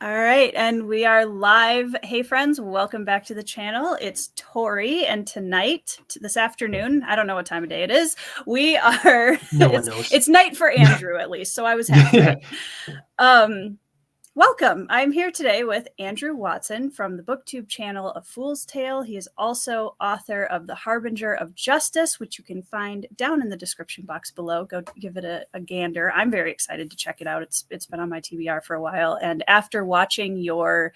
All right, and we are live. Hey, friends, welcome back to the channel. It's Tori, and tonight, this afternoon, I don't know what time of day it is, we are, No one knows. It's night for Andrew, at least, so I was half right. Welcome. I'm here today with Andrew Watson from the BookTube channel of Fool's Tale. He is also author of The Harbinger of Justice, which you can find down in the description box below. Go give it a gander. I'm very excited to check it out. It's been on my TBR for a while. And after watching your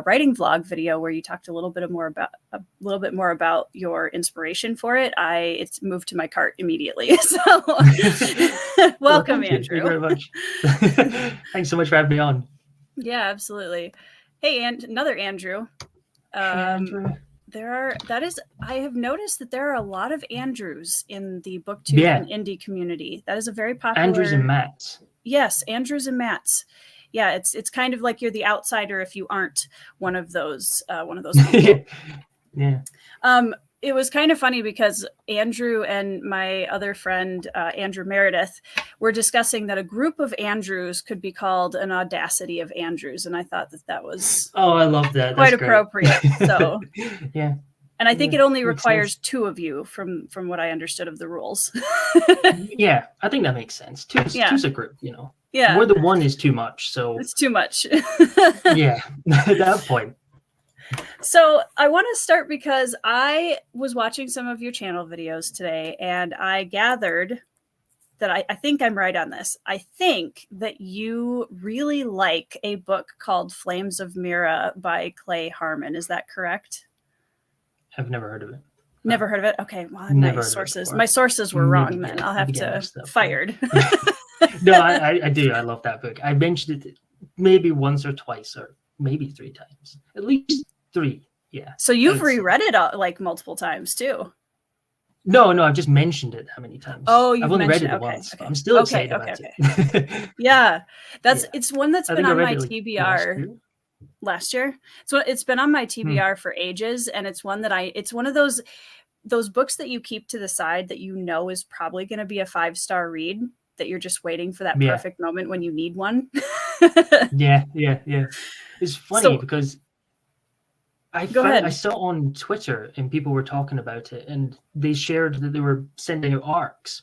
writing vlog video where you talked a little bit more about your inspiration for it, it's moved to my cart immediately. So welcome, thank Andrew. You very much. Thanks so much for having me on. Yeah, absolutely. Hey, and another Andrew. Andrew. I have noticed that there are a lot of Andrews in the BookTube and indie community. That is a very popular. Andrews and Matts. Yes, Andrews and Matts. Yeah, it's kind of like you're the outsider if you aren't one of those people. Yeah. It was kind of funny because Andrew and my other friend, Andrew Meredith, were discussing that a group of Andrews could be called an audacity of Andrews. And I thought that was I love that. Quite appropriate. So yeah. And I think it only requires two of you from what I understood of the rules. Yeah, I think that makes sense. Two's a group, Yeah. More than one is too much. So it's too much. Yeah, at that point. So I want to start because I was watching some of your channel videos today and I gathered that I think I'm right on this. I think that you really like a book called Flames of Mira by Clay Harmon. Is that correct? I've never heard of it. Never heard of it? Okay, well, my sources were wrong then. I'll have to fired. No, I do. I love that book. I mentioned it maybe once or twice or maybe 3 times. At least 3. Yeah. So you've reread it like multiple times too. No, I've just mentioned it how many times. Oh, I've only read it once. But I'm still excited about it. Yeah. It's one that's been on my TBR last year. So it's been on my TBR for ages, and it's one that it's one of those books that you keep to the side that is probably going to be a 5-star read, that you're just waiting for that perfect moment when you need one. Yeah. It's funny because I saw on Twitter and people were talking about it and they shared that they were sending out arcs.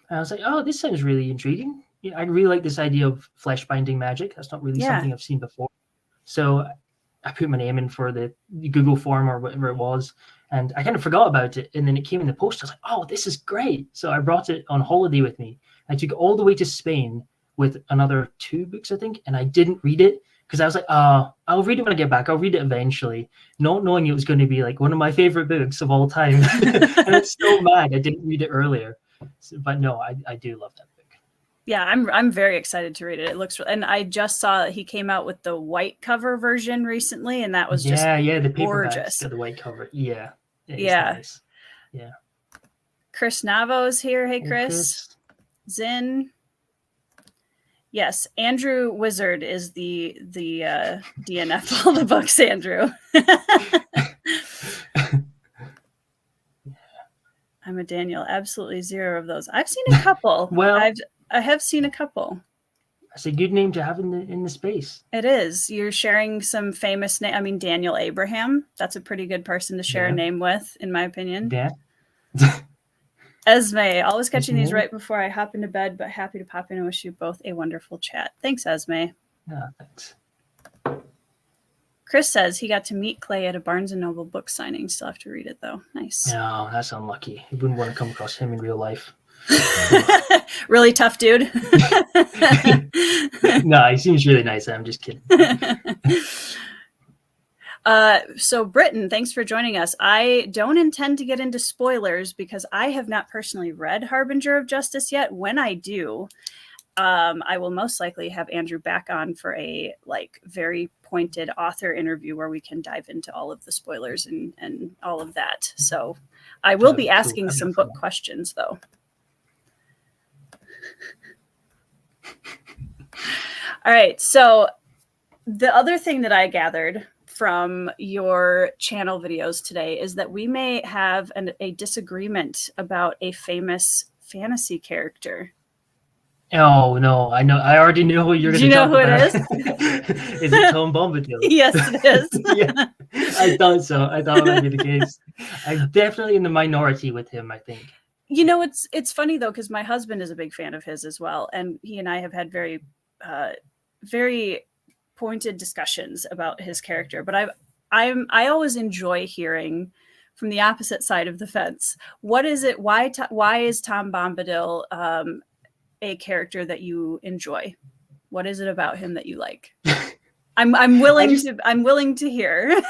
And I was like, oh, this sounds really intriguing. Yeah, I really like this idea of flesh binding magic. That's not really something I've seen before. So I put my name in for the Google form or whatever it was, and I kind of forgot about it. And then it came in the post. I was like, oh, this is great. So I brought it on holiday with me. I took it all the way to Spain with another 2 books, I think, and I didn't read it because I was like, I'll read it when I get back. I'll read it eventually, not knowing it was going to be like one of my favorite books of all time. And it's so mad I didn't read it earlier. But no, I do love that book. Yeah, I'm very excited to read it. It looks, and I just saw he came out with the white cover version recently, and that was just the gorgeous. The white cover, yeah. Nice. Yeah. Chris Navo's here. Hey, Chris. Zin. Yes, Andrew Wizard is the DNF of all the books, Andrew. I'm a Daniel. Absolutely 0 of those. I've seen a couple. Well, I have seen a couple. That's a good name to have in the space. It is. You're sharing some famous name. I mean, Daniel Abraham. That's a pretty good person to share a name with, in my opinion. Yeah. Esme, always catching these right before I hop into bed, but happy to pop in and wish you both a wonderful chat. Thanks, Esme. Thanks. Chris says he got to meet Clay at a Barnes & Noble book signing. Still have to read it, though. Nice. No, that's unlucky. You wouldn't want to come across him in real life. Really tough dude. No, he seems really nice. I'm just kidding. So Britton, thanks for joining us. I don't intend to get into spoilers because I have not personally read Harbinger of Justice yet. When I do, I will most likely have Andrew back on for a very pointed author interview where we can dive into all of the spoilers and all of that. So I will be asking some book questions though. All right. So the other thing that I gathered from your channel videos today is that we may have a disagreement about a famous fantasy character. Oh no, I know. I already know who you're going to talk Do you know about. who it is? Is it Tom Bombadil? Yes, it is. Yeah, I thought so. I thought it might be the case. I'm definitely in the minority with him, I think. You know, it's funny though, because my husband is a big fan of his as well, and he and I have had very pointed discussions about his character. But I always enjoy hearing from the opposite side of the fence. What is it? Why is Tom Bombadil a character that you enjoy? What is it about him that you like? I'm willing to hear.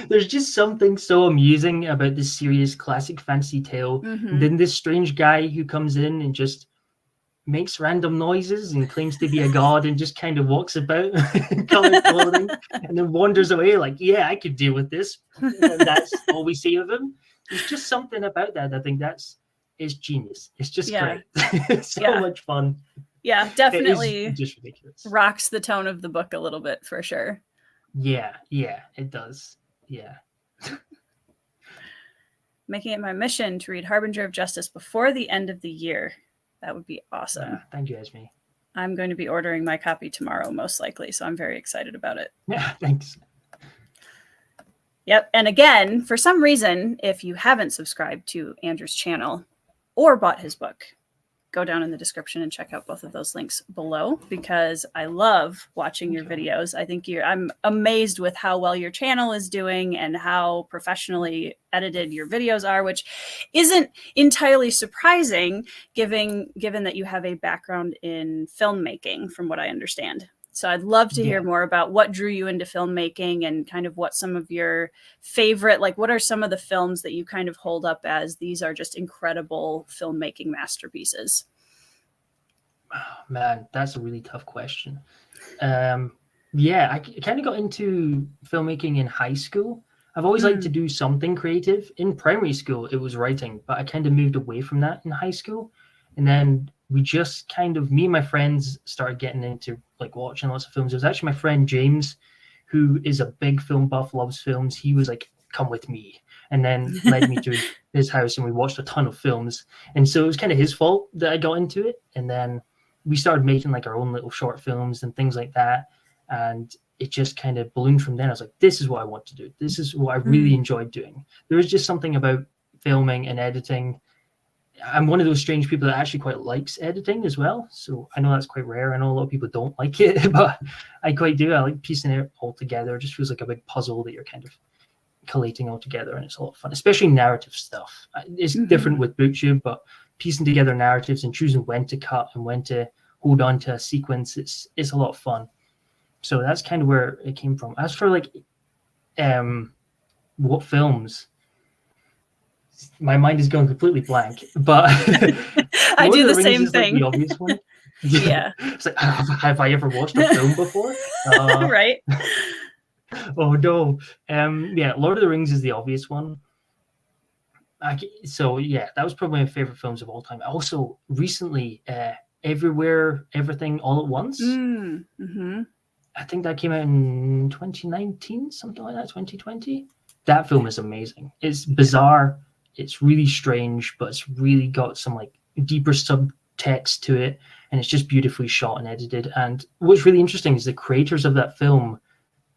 There's just something so amusing about this serious classic fantasy tale. And then this strange guy who comes in and just makes random noises and claims to be a god and just kind of walks about in colored clothing and then wanders away like, yeah, I could deal with this. And that's all we see of him. There's just something about that. I think it's genius. It's just great. It's so much fun. Yeah, definitely. It is just ridiculous. Rocks the tone of the book a little bit for sure. Yeah, it does. Yeah. Making it my mission to read Harbinger of Justice before the end of the year. That would be awesome. Thank you, Esme. I'm going to be ordering my copy tomorrow, most likely, so I'm very excited about it. Yeah, thanks. Yep. And again, for some reason, if you haven't subscribed to Andrew's channel or bought his book, go down in the description and check out both of those links below, because I love watching your videos. I think I'm amazed with how well your channel is doing and how professionally edited your videos are, which isn't entirely surprising given that you have a background in filmmaking, from what I understand. So I'd love to hear more about what drew you into filmmaking and kind of what some of your favorite, like what are some of the films that you kind of hold up as these are just incredible filmmaking masterpieces? Oh, man, that's a really tough question. I kind of got into filmmaking in high school. I've always liked to do something creative. In primary school, it was writing, but I kind of moved away from that in high school. And then we just kind of, me and my friends started getting into like watching lots of films. It was actually my friend James, who is a big film buff, loves films. He was like, come with me, and then led me to his house and we watched a ton of films. And so it was kind of his fault that I got into it. And then we started making like our own little short films and things like that. And it just kind of ballooned from then. I was like, this is what I want to do. This is what I really enjoyed doing. There was just something about filming and editing. I'm one of those strange people that actually quite likes editing as well. So I know that's quite rare. I know a lot of people don't like it, but I quite do. I like piecing it all together. It just feels like a big puzzle that you're kind of collating all together, and it's a lot of fun, especially narrative stuff. It's different with BookTube, but piecing together narratives and choosing when to cut and when to hold on to a sequence, it's a lot of fun. So that's kind of where it came from. As for like what films, my mind is going completely blank, but I do the same thing. Like the obvious one. Yeah. It's like, have I ever watched a film before? Right. Oh no. Lord of the Rings is the obvious one. So yeah, that was probably my favorite films of all time. Also, recently, Everywhere, Everything, All at Once. I think that came out in 2019, something like that, 2020. That film is amazing. It's bizarre. It's really strange, but it's really got some like deeper subtext to it, and it's just beautifully shot and edited. And what's really interesting is the creators of that film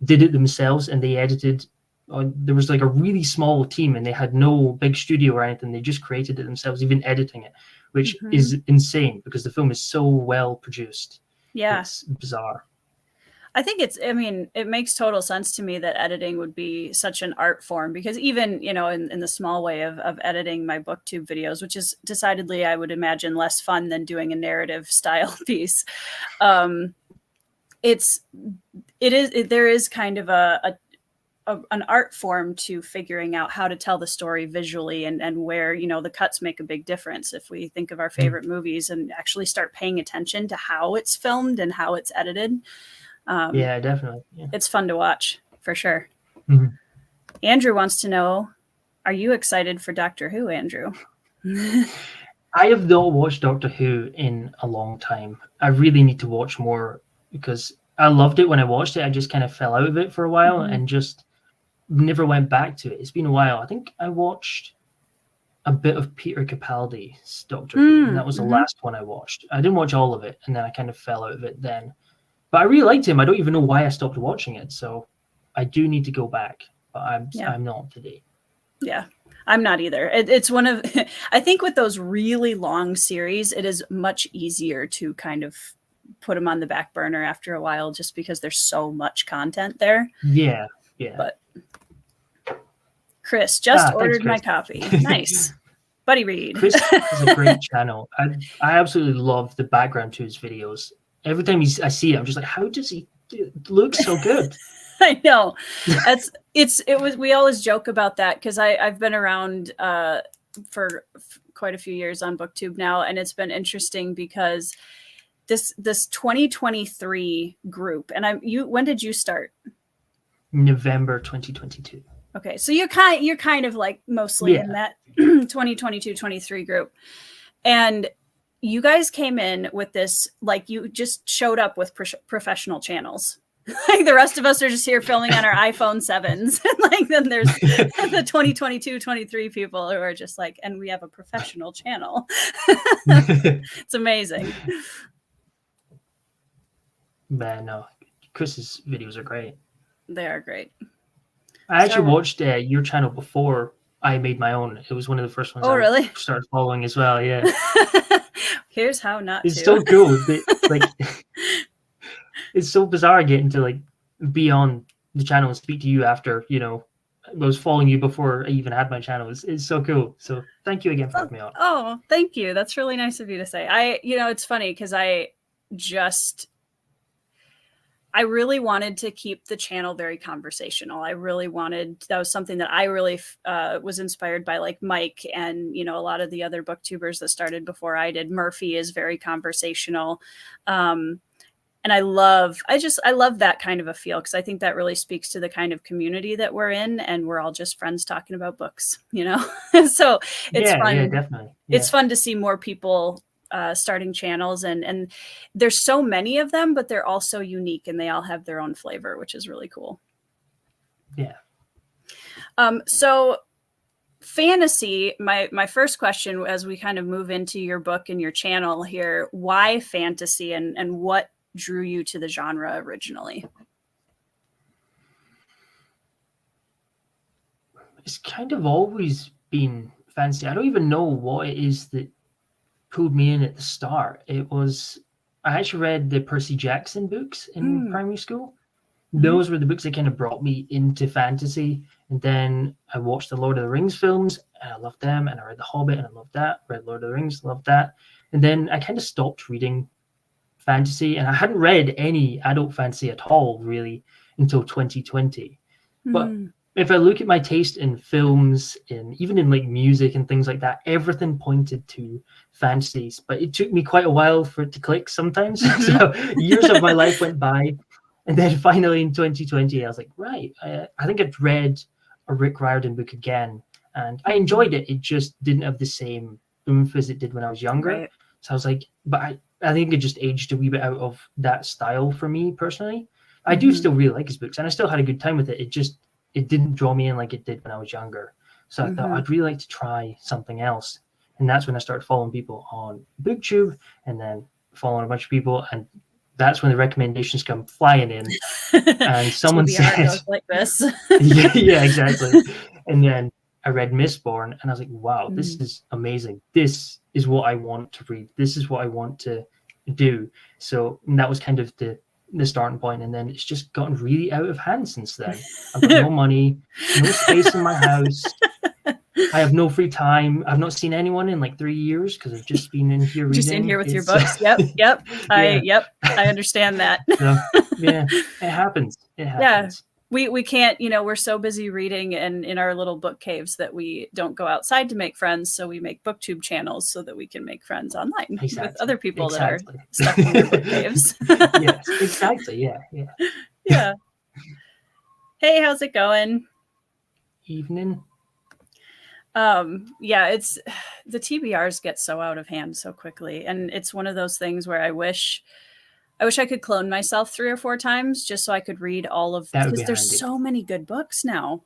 did it themselves, and they edited. There was like a really small team, and they had no big studio or anything. They just created it themselves, even editing it, which is insane because the film is so well produced. Yeah, it's bizarre. I think it makes total sense to me that editing would be such an art form, because even, in the small way of editing my BookTube videos, which is decidedly, I would imagine, less fun than doing a narrative style piece. There is kind of an art form to figuring out how to tell the story visually and where, the cuts make a big difference. If we think of our favorite movies and actually start paying attention to how it's filmed and how it's edited. Yeah, definitely. Yeah. It's fun to watch for sure. Andrew wants to know, are you excited for Doctor Who, Andrew? I have not watched Doctor Who in a long time. I really need to watch more because I loved it when I watched it. I just kind of fell out of it for a while and just never went back to it. It's been a while. I think I watched a bit of Peter Capaldi's Doctor Who, and that was the last one I watched. I didn't watch all of it, and then I kind of fell out of it then. But I really liked him. I don't even know why I stopped watching it, so I do need to go back, but I'm not today. Yeah, I'm not either. It's one of, I think with those really long series, it is much easier to kind of put them on the back burner after a while, just because there's so much content there. Yeah. But Chris just ordered my copy. Nice. Buddy read. Chris has a great channel. I absolutely love the background to his videos. Every time I see it, I'm just like, how does he do it? It looks so good. I know. We always joke about that, because I've been around for quite a few years on BookTube now, and it's been interesting because this 2023 group, and when did you start? November 2022. Okay, so you're kind of like mostly in that 2022-23 group, and you guys came in with this, like, you just showed up with professional channels. Like, the rest of us are just here filming on our iPhone 7s. Like, then there's the 2022-23 people who are just like, and we have a professional channel. It's amazing. Man, no, Chris's videos are great. They are great. I actually watched your channel before I made my own. It was one of the first ones really? I started following as well. Yeah. Here's how not it's to. So cool. Like, it's so bizarre getting to like be on the channel and speak to you after, I was following you before I even had my channel. It's so cool. So thank you again for having me on. Oh, thank you. That's really nice of you to say. It's funny because I really wanted to keep the channel very conversational. That was something that I really was inspired by, like Mike and, a lot of the other booktubers that started before I did. Murphy is very conversational. And I love that kind of a feel, because I think that really speaks to the kind of community that we're in, and we're all just friends talking about books, So it's fun. Yeah, definitely. Yeah. It's fun to see more people starting channels, and there's so many of them, but they're all so unique, and they all have their own flavor, which is really cool. Yeah. So fantasy, my first question, as we kind of move into your book and your channel here, why fantasy, and what drew you to the genre originally? It's kind of always been fantasy. I don't even know what it is that pulled me in at the start. I actually read the Percy Jackson books in primary school. Those were the books that kind of brought me into fantasy. And then I watched the Lord of the Rings films, and I loved them. And I read The Hobbit, and I loved that. Read Lord of the Rings, loved that. And then I kind of stopped reading fantasy, and I hadn't read any adult fantasy at all really until 2020. But if I look at my taste in films, even in like music and things like that, everything pointed to fantasies. But it took me quite a while for it to click sometimes. So years of my life went by, and then finally in 2020 I was like, right, I think I'd read a Rick Riordan book again, and I enjoyed it. It just didn't have the same oomph as it did when I was younger. Right. So I was like, but I think it just aged a wee bit out of that style for me personally. I do still really like his books, and I still had a good time with it. It didn't draw me in like it did when I was younger. So I thought I'd really like to try something else. And that's when I started following people on BookTube, and then following a bunch of people. And that's when the recommendations come flying in. And someone says, like this. yeah, exactly. And then I read Mistborn, and I was like, wow, this is amazing. This is what I want to read. This is what I want to do. So that was kind of the starting point, and then it's just gotten really out of hand since then. I've got no money, no space in my house. I have no free time. I've not seen anyone in like 3 years because I've just been in here reading. Just in here with your books. Yep. I understand that. So, yeah, it happens. Yeah. We can't, we're so busy reading and in our little book caves that we don't go outside to make friends. So we make BookTube channels so that we can make friends online with other people that are stuck in their book caves. Yes, exactly. Yeah. Hey, how's it going? Evening. It's the TBRs get so out of hand so quickly. And it's one of those things where I wish I could clone myself 3 or 4 times just so I could read all of, because there's so many good books now.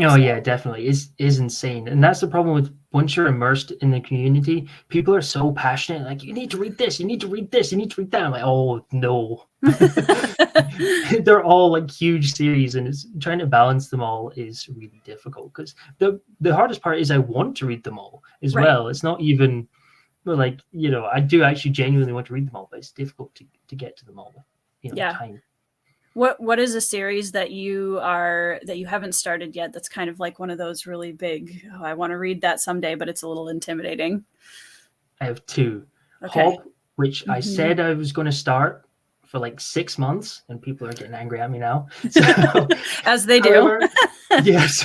Oh yeah, definitely. Is insane. And that's the problem with once you're immersed in the community, people are so passionate, like, you need to read this, you need to read this, you need to read that. I'm like, oh no. They're all like huge series, and it's trying to balance them all is really difficult, because the hardest part is I want to read them all as well. It's not even like, I do actually genuinely want to read them all, but it's difficult to get to them all. Time. What is a series that you haven't started yet that's kind of like one of those really big, I want to read that someday, but it's a little intimidating? I have two. Okay. Hob, which I said I was going to start for like 6 months, and people are getting angry at me now. So, as they do. Yes.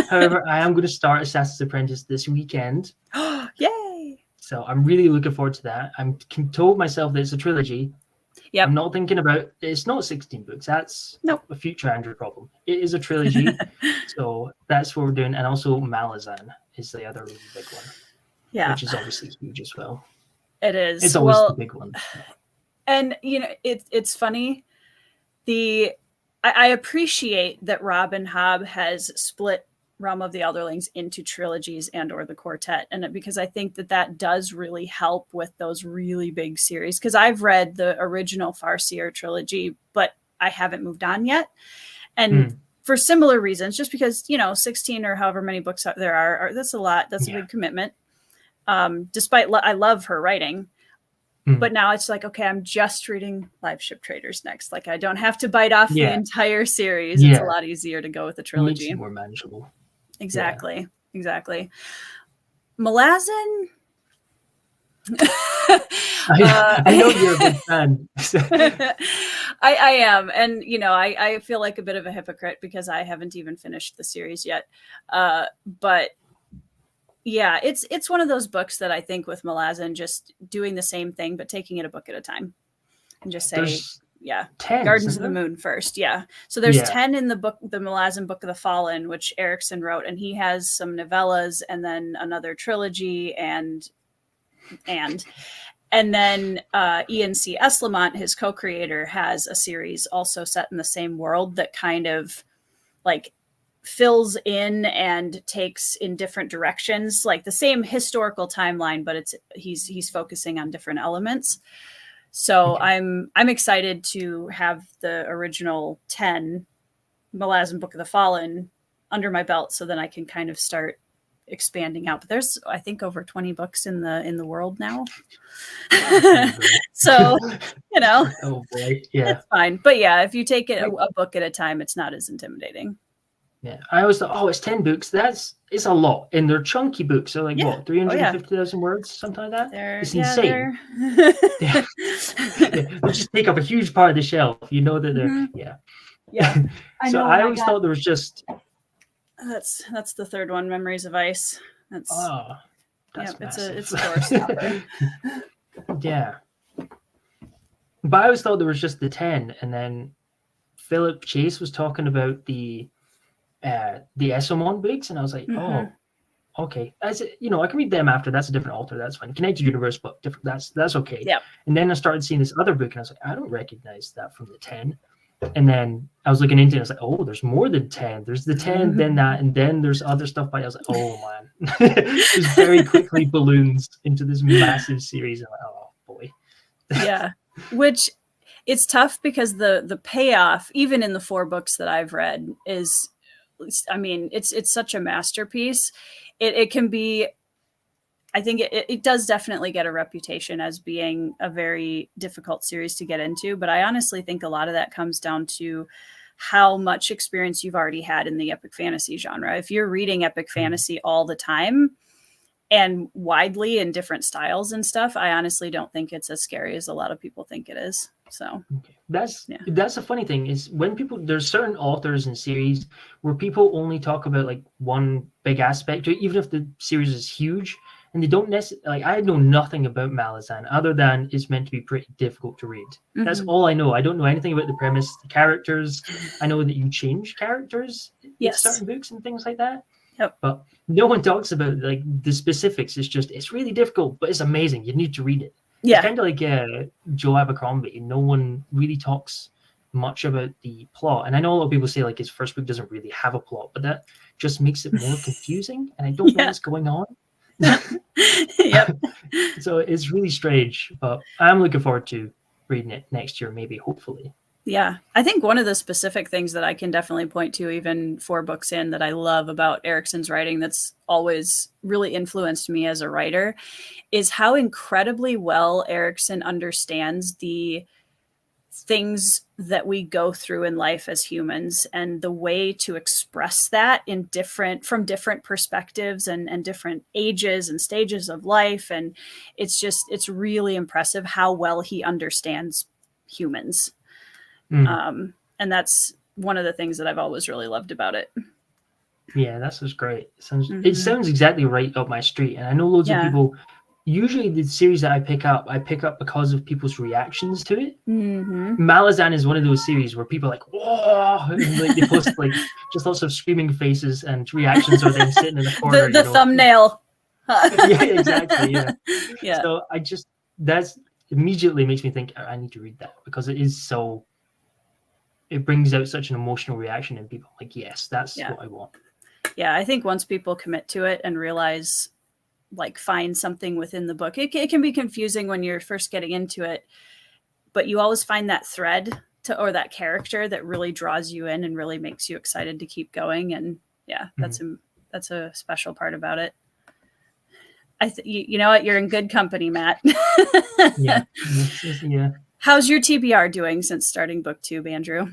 However, I am going to start Assassin's Apprentice this weekend. Yay! So I'm really looking forward to that. I'm told myself that it's a trilogy. Yep. I'm not thinking about it's not 16 books. That's a future Andrew problem. It is a trilogy. So that's what we're doing. And also Malazan is the other really big one. Yeah. Which is obviously huge as well. It is. It's always the big one. And it's funny. I appreciate that Rob and Hob has split Realm of the Elderlings into trilogies and or the quartet, and because I think that does really help with those really big series, because I've read the original Farseer trilogy, but I haven't moved on yet, and for similar reasons, just because 16 or however many books there are that's a lot. That's a big commitment, despite I love her writing. But now it's like, okay, I'm just reading Live Ship Traders next. Like, I don't have to bite off the entire series. It's a lot easier to go with the trilogy. It's more manageable. Exactly. Malazan. I know you're a big fan. I am. And, I feel like a bit of a hypocrite because I haven't even finished the series yet. But yeah, it's one of those books that I think with Malazan, just doing the same thing, but taking it a book at a time, and just say, 10, Gardens of the Moon first. Yeah. So there's 10 in the book, the Malazan Book of the Fallen, which Erickson wrote, and he has some novellas and then another trilogy and then Ian C. Eslamont, his co-creator, has a series also set in the same world that kind of like fills in and takes in different directions, like the same historical timeline, but he's focusing on different elements. So I'm excited to have the original 10 Malazan Book of the Fallen under my belt, so then I can kind of start expanding out. But there's, I think, over 20 books in the world now. So, oh boy, it's fine. But yeah, if you take it a book at a time, it's not as intimidating. Yeah, I always thought, it's 10 books. It's a lot, and they're chunky books. So what, 350,000 words, something like that? It's insane. They just take up a huge part of the shelf. That they're So I always thought there was just. That's the third one, Memories of Ice. That's massive. It's a doorstopper. Yeah, but I always thought there was just the 10, and then Philip Chase was talking about the Esomon books, and I was like, okay, I can read them after. That's a different author. That's fine. Connected Universe, but different. That's okay. Yeah. And then I started seeing this other book, and I was like, I don't recognize that from the 10. And then I was looking into it. I was like, oh, there's more than 10. There's the 10, then that, and then there's other stuff by it. I was like, oh man, it just very quickly balloons into this massive series. I'm like, oh boy. Yeah, which it's tough because the payoff, even in the 4 books that I've read, is. I mean, it's such a masterpiece. It can be, I think it does definitely get a reputation as being a very difficult series to get into. But I honestly think a lot of that comes down to how much experience you've already had in the epic fantasy genre. If you're reading epic fantasy all the time and widely in different styles and stuff, I honestly don't think it's as scary as a lot of people think it is. So that's a funny thing is when there's certain authors and series where people only talk about like one big aspect, even if the series is huge, and they don't necessarily, like, I know nothing about Malazan other than it's meant to be pretty difficult to read. That's all I know. I don't know anything about the premise, the characters. I know that you change characters in certain books and things like that. Yep. But no one talks about like the specifics. It's really difficult, but it's amazing. You need to read it. Yeah. It's kind of like Joe Abercrombie. No one really talks much about the plot. And I know a lot of people say like his first book doesn't really have a plot, but that just makes it more confusing, and I don't know what's going on. Yep. So it's really strange, but I'm looking forward to reading it next year, maybe, hopefully. Yeah, I think one of the specific things that I can definitely point to, even 4 books in, that I love about Erikson's writing that's always really influenced me as a writer is how incredibly well Erikson understands the things that we go through in life as humans, and the way to express that from different perspectives and different ages and stages of life. And it's really impressive how well he understands humans. And that's one of the things that I've always really loved about it. Yeah, that's just great. It sounds exactly right up my street. And I know loads of people, usually the series that I pick up because of people's reactions to it. Malazan is one of those series where people are like, whoa, and like they post like just lots of screaming faces and reactions, or them sitting in the corner. The thumbnail. Yeah, exactly. Yeah. So that's immediately makes me think I need to read that, because it brings out such an emotional reaction in people. Like, yes, that's what I want. Yeah, I think once people commit to it and realize, like, find something within the book, it can be confusing when you're first getting into it, but you always find that thread or that character that really draws you in and really makes you excited to keep going. And yeah, that's a special part about it. You know what? You're in good company, Matt. Yeah. How's your TBR doing since starting BookTube, Andrew?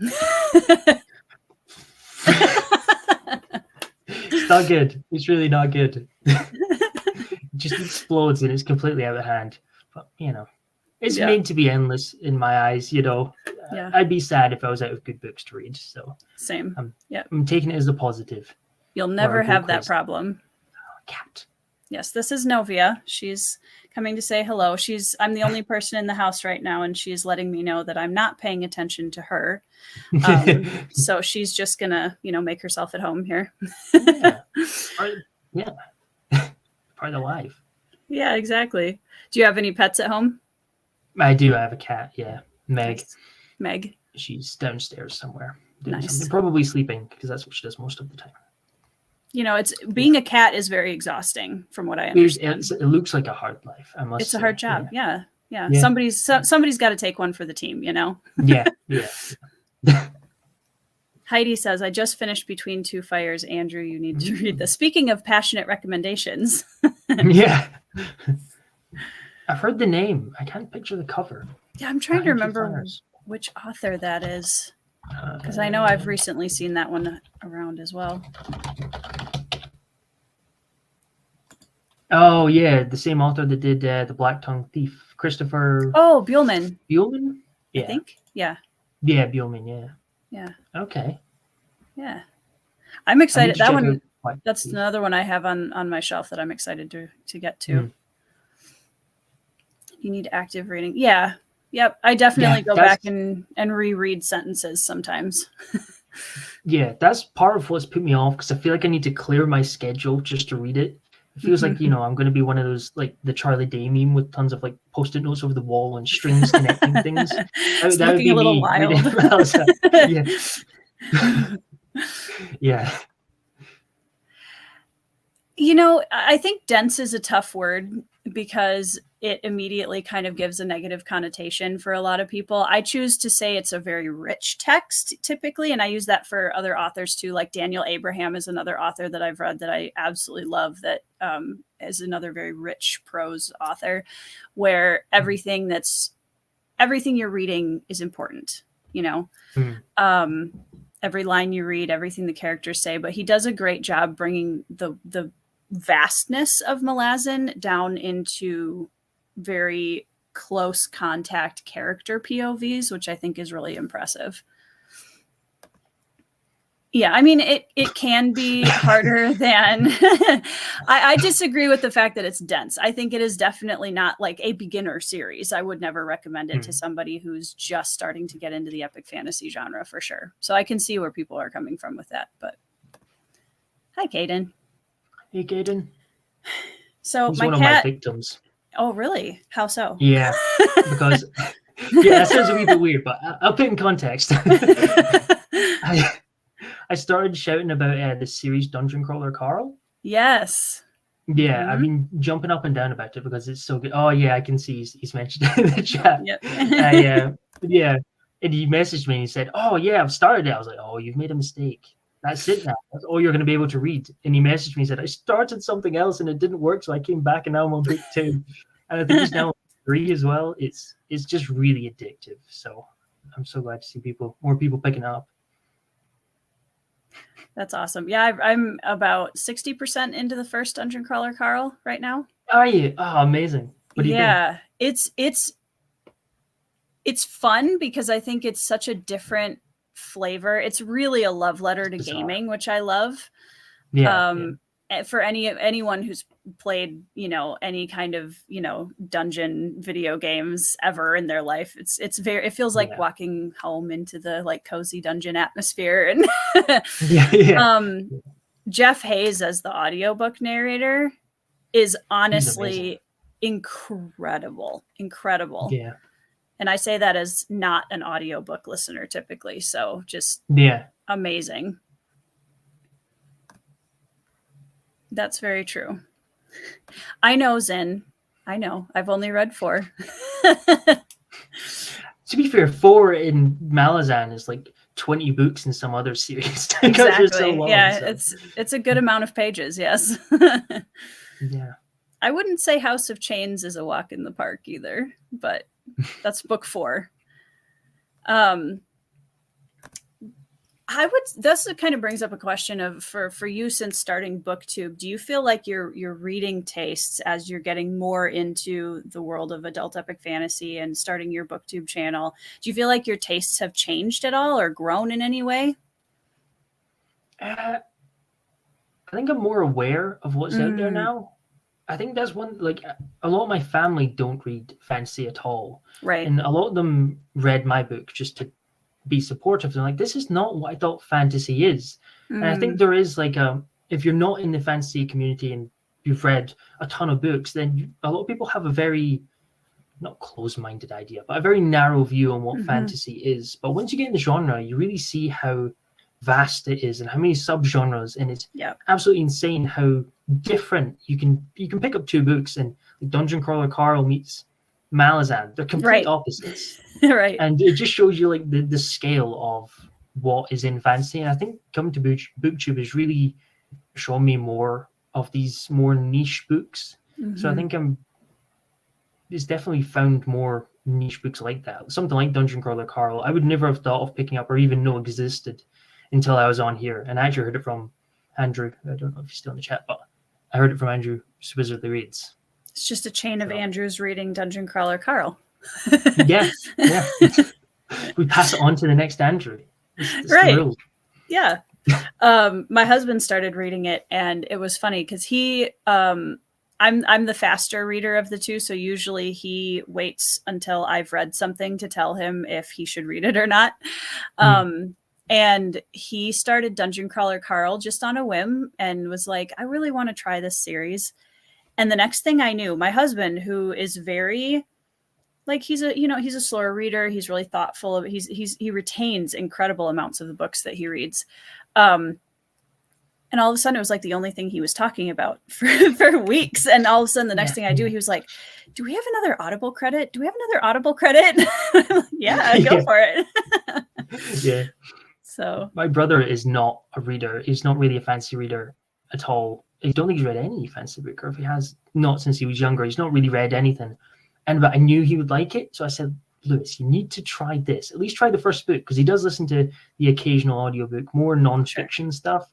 It's not good. It's really not good. It just explodes and it's completely out of hand. But, it's made to be endless in my eyes, I'd be sad if I was out of good books to read. So same. I'm taking it as a positive. You'll never have that problem. Oh, cat. Yes, this is Novia. She's coming to say hello. I'm the only person in the house right now, and she's letting me know that I'm not paying attention to her. So she's just gonna, make herself at home here. Yeah. Part of the life. Yeah, exactly. Do you have any pets at home? I do. I have a cat. Yeah, Meg. Nice. Meg. She's downstairs somewhere doing something, probably sleeping, because that's what she does most of the time. Being a cat is very exhausting, from what I understand. It looks like a hard life. It's a hard job. Yeah. Somebody's got to take one for the team. Yeah. Heidi says, I just finished Between Two Fires. Andrew, you need to read this. Speaking of passionate recommendations. Yeah. I've heard the name. I can't picture the cover. Yeah, I'm trying to remember which author that is, because I know I've recently seen that one around as well. Oh, yeah. The same author that did The Black Tongue Thief. Christopher... Oh, Buehlman. Buehlman? Yeah. I think. Yeah. Yeah, Buehlman, yeah. Yeah. Okay. Yeah. I'm excited. That one, that's another one I have on my shelf that I'm excited to get to. You need active reading. Yeah. Yep. I definitely go back and reread sentences sometimes. Yeah, that's part of what's put me off, because I feel like I need to clear my schedule just to read it. It feels like, I'm going to be one of those, like the Charlie Day meme with tons of like Post-it notes over the wall and strings connecting things. That would be a little wild. Yeah. I think dense is a tough word because it immediately kind of gives a negative connotation for a lot of people. I choose to say it's a very rich text typically, and I use that for other authors too. Like Daniel Abraham is another author that I've read that I absolutely love, that is another very rich prose author, where everything you're reading is important, every line you read, everything the characters say, but he does a great job bringing the vastness of Malazan down into very close contact character POVs, which I think is really impressive. Yeah, I mean, it can be harder than... I disagree with the fact that it's dense. I think it is definitely not like a beginner series. I would never recommend it to somebody who's just starting to get into the epic fantasy genre, for sure. So I can see where people are coming from with that. But hi, Caden. Hey, Caden. So he's my one cat... of my victims. Oh, really? How so? Yeah, because Yeah, that sounds a wee bit weird, but I'll put it in context. I started shouting about the series Dungeon Crawler Carl. Yes. Yeah, I've been jumping up and down about it because it's so good. Oh yeah, I can see he's mentioned it in the chat. Yep. Yeah, and he messaged me and he said, "Oh yeah, I've started it." I was like, "Oh, you've made a mistake. That's it now. That's all you're going to be able to read." And he messaged me and said, "I started something else and it didn't work, so I came back and now I'm on book 2." And I think he's now on 3 as well. It's just really addictive. So I'm so glad to see more people picking it up. That's awesome. Yeah, I'm about 60% into the first Dungeon Crawler Carl right now. Are you? Oh, amazing. What do you think? It's fun because I think it's such a different flavor. It's really a love letter to gaming, which I love. Yeah. For anyone who's played, any kind of, dungeon video games ever in their life, it feels like walking home into the like cozy dungeon atmosphere. And Jeff Hayes as the audiobook narrator is honestly incredible. Yeah. And I say that as not an audiobook listener typically. So just amazing. That's very true. I know, Zen. I know. I've only read 4. To be fair, 4 in Malazan is like 20 books in some other series. Exactly. So long, it's a good amount of pages. Yes. Yeah. I wouldn't say House of Chains is a walk in the park either, but that's book 4. This kind of brings up a question of for you since starting BookTube, do you feel like your reading tastes as you're getting more into the world of adult epic fantasy and starting your BookTube channel, do you feel like your tastes have changed at all or grown in any way? I think I'm more aware of what's out there now. I think that's one, like a lot of my family don't read fantasy at all. Right. And a lot of them read my book just to be supportive. They're like, this is not what I thought fantasy is. And I think there is like if you're not in the fantasy community and you've read a ton of books, then a lot of people have a very not closed-minded idea, but a very narrow view on what fantasy is. But once you get in the genre, you really see how vast it is and how many subgenres, and it's absolutely insane how different you can pick up 2 books and Dungeon Crawler Carl meets Malazan. They're complete opposites. Right. And it just shows you like the scale of what is in fantasy. And I think coming to BookTube has really shown me more of these more niche books. So I think it's definitely found more niche books like that. Something like Dungeon Crawler Carl, I would never have thought of picking up or even know existed until I was on here. And I actually heard it from Andrew. I don't know if he's still in the chat, but I heard it from Andrew Wizardly Reads. It's just a chain of Andrews reading Dungeon Crawler Carl. Yeah. We pass it on to the next Andrew. It's right. The rules. Yeah. My husband started reading it, and it was funny because he I'm the faster reader of the 2, so usually he waits until I've read something to tell him if he should read it or not. And he started Dungeon Crawler Carl just on a whim and was like, I really want to try this series. And the next thing I knew, my husband, who is very like, he's a slower reader. He's really thoughtful. He retains incredible amounts of the books that he reads. And all of a sudden it was like the only thing he was talking about for weeks. And all of a sudden the next thing I do, he was like, do we have another Audible credit? Do we have another Audible credit? Yeah, go for it. Yeah. So my brother is not a reader. He's not really a fantasy reader at all. I don't think he's read any fantasy book, or if he has, not since he was younger. He's not really read anything. But I knew he would like it. So I said, Lewis, you need to try this. At least try the first book, because he does listen to the occasional audiobook, more non-fiction stuff.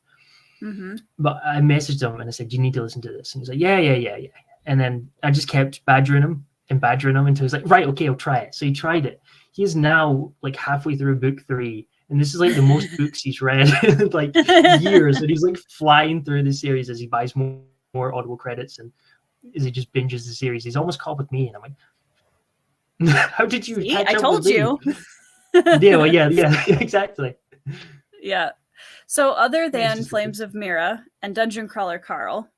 But I messaged him and I said, you need to listen to this. And he's like, yeah. And then I just kept badgering him until he's like, right, okay, I'll try it. So he tried it. He is now like halfway through book 3. And this is like the most books he's read in like years. And he's like flying through the series as he buys more Audible credits and as he just binges the series. He's almost caught with me. And I'm like, how did you catch up with me? I told you. Yeah, exactly. Yeah. So other than Flames of Mira and Dungeon Crawler Carl,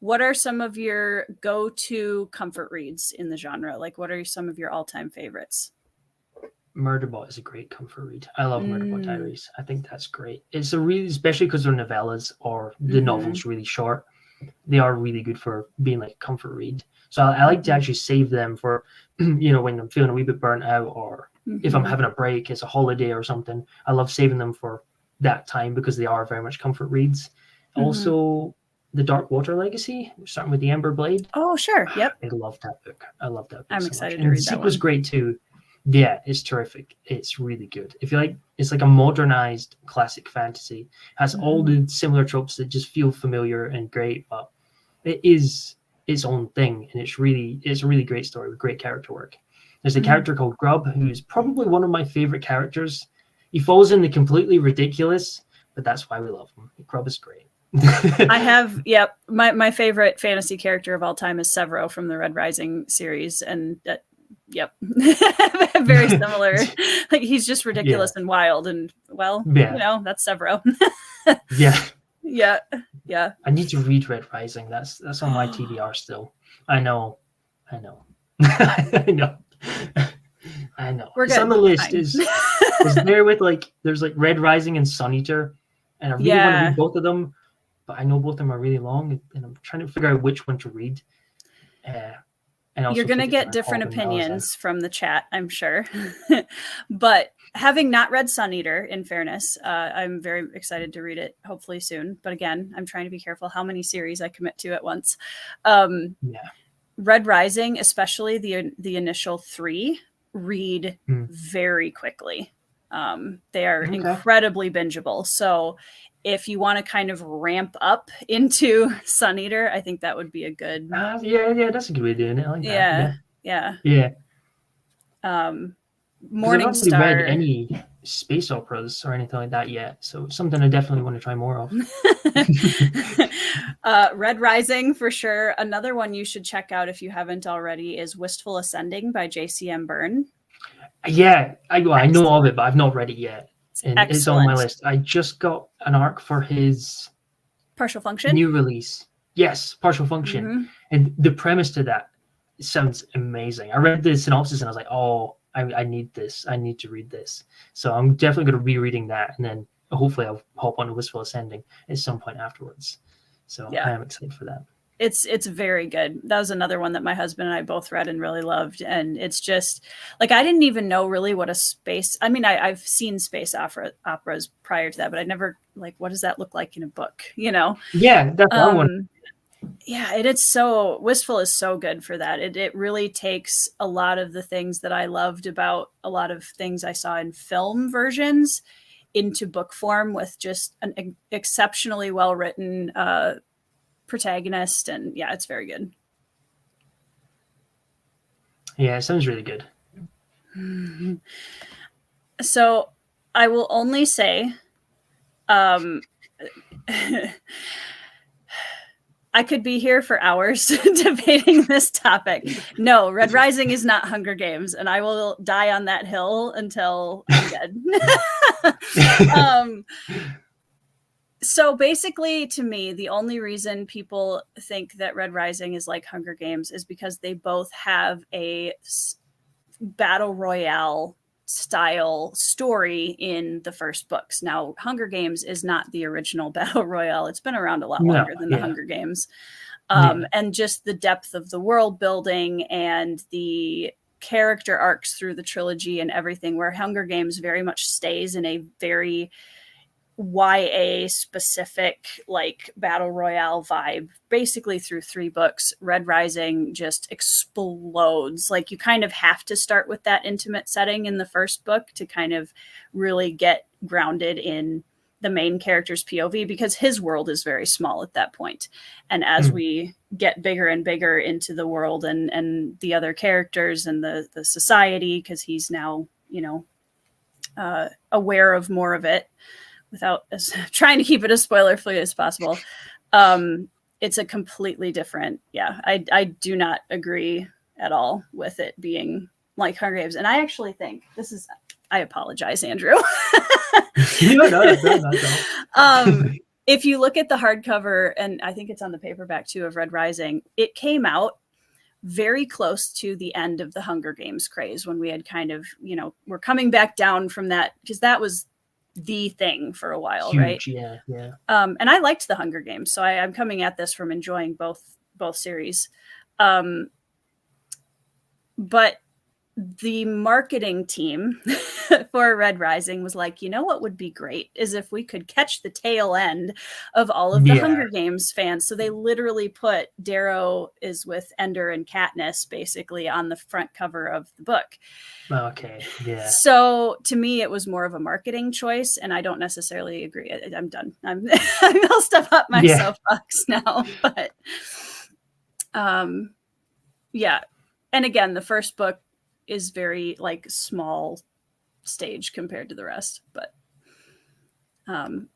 what are some of your go-to comfort reads in the genre? Like, what are some of your all-time favorites? Murderbot is a great comfort read. I love Murderbot Diaries. I think that's great. It's a really, especially because they're novellas or the novel's really short, they are really good for being like a comfort read. So I like to actually save them for, you know, when I'm feeling a wee bit burnt out, or if I'm having a break, it's a holiday or something. I love saving them for that time because they are very much comfort reads. Also, The Dark Water Legacy, starting with the Ember Blade. Oh, sure. Yep. I love that book. I love that book. I'm so excited much. to read the that one. sequel's great too. Yeah, it's terrific. It's really good. If you like, it's like a modernized classic fantasy. It has all the similar tropes that just feel familiar and great, but it is its own thing, and it's a really great story with great character work. There's a character called Grub, who's probably one of my favorite characters. He falls in the completely ridiculous, but that's why we love him. Grub is great. I have, my favorite fantasy character of all time is Severo from the Red Rising series, and very similar. Like, he's just ridiculous and wild, and you know, that's Severo. Yeah. I need to read Red Rising. That's on my TBR still. I know. I know. We're It's good. on the list. Is there with there's like Red Rising and Sun Eater, and I really want to read both of them, but I know both of them are really long, and I'm trying to figure out which one to read. And you're going to get different opinions from the chat, I'm sure. But having not read Sun Eater, in fairness, I'm very excited to read it hopefully soon. But again, I'm trying to be careful how many series I commit to at once. Red Rising, especially the initial 3, read very quickly. They are incredibly bingeable. So if you want to kind of ramp up into Sun Eater, I think that would be a good. That's a good way of doing it. I like that. Yeah. Morning Star. I haven't read any space operas or anything like that yet, so something I definitely want to try more of. Red Rising for sure. Another one you should check out if you haven't already is Wistful Ascending by J.C.M. Byrne. Yeah, I know of it, but I've not read it yet. And it's on my list. I just got an arc for his Partial Function new release. Yes, Partial Function. And the premise to that sounds amazing. I read the synopsis and I was like, oh, I need this. I need to read this. So I'm definitely going to be reading that, and then hopefully I'll hop on to Wistful Ascending at some point afterwards. So I am excited for that. It's very good. That was another one that my husband and I both read and really loved. And it's just like, I didn't even know really what a space. I mean, I've seen space operas prior to that, but I never what does that look like in a book? You know? Yeah, that's one. Yeah, it's so Wistful is so good for that. It really takes a lot of the things that I loved about a lot of things I saw in film versions into book form with just an exceptionally well written protagonist, and it's very good. Yeah, it sounds really good. So I will only say I could be here for hours debating this topic. No, Red Rising is not Hunger Games, and I will die on that hill until I'm dead. So basically, to me, the only reason people think that Red Rising is like Hunger Games is because they both have a battle royale style story in the first books. Now, Hunger Games is not the original battle royale. It's been around a lot longer than the Hunger Games. And just the depth of the world building and the character arcs through the trilogy and everything, where Hunger Games very much stays in a very YA specific battle royale vibe basically through 3 books. Red Rising just explodes. You kind of have to start with that intimate setting in the first book to kind of really get grounded in the main character's POV, because his world is very small at that point. And as we get bigger and bigger into the world and the other characters and the society, because he's now aware of more of it, without trying to keep it as spoiler-free as possible. It's a completely different, I do not agree at all with it being like Hunger Games. And I actually think I apologize, Andrew. No. If you look at the hardcover, and I think it's on the paperback too, of Red Rising, it came out very close to the end of the Hunger Games craze, when we had kind of, we're coming back down from that, because that was the thing for a while. Huge, right? Yeah. And I liked the Hunger Games, so I'm coming at this from enjoying both series. But the marketing team for Red Rising was like, what would be great is if we could catch the tail end of all of the Hunger Games fans. So they literally put Darrow is with Ender and Katniss basically on the front cover of the book. Okay, yeah. So to me, it was more of a marketing choice, and I don't necessarily agree. I'm done. I'll step up my soapbox now. But yeah. And again, the first book is very small stage compared to the rest. But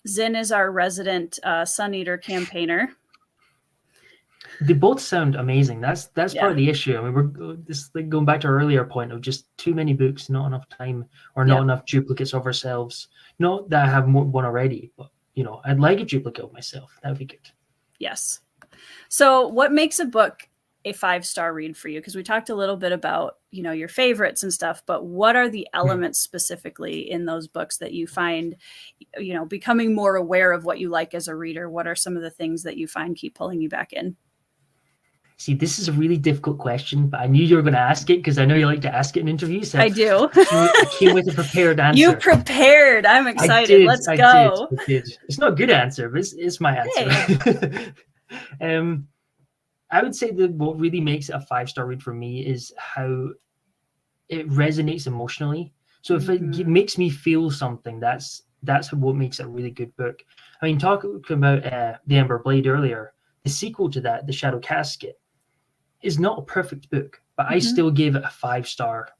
Zin is our resident Sun Eater campaigner. They both sound amazing. That's part of the issue. I mean, we're this going back to our earlier point of just too many books, not enough time, or not enough duplicates of ourselves. Not that I have one already, but I'd like a duplicate of myself. That would be good. Yes. So what makes a book a 5-star read for you? Because we talked a little bit about, your favorites and stuff, but what are the elements specifically in those books that you find, becoming more aware of what you like as a reader? What are some of the things that you find keep pulling you back in? See, this is a really difficult question, but I knew you were going to ask it because I know you like to ask it in interviews. So I do. I came with a prepared answer. You prepared. I'm excited. Let's go. I did. It's not a good answer, but it's my answer. Hey. I would say that what really makes it a 5-star read for me is how it resonates emotionally. So if it makes me feel something, that's what makes it a really good book. I mean, talking about The Ember Blade earlier, the sequel to that, The Shadow Casket, is not a perfect book, but I still gave it a 5-star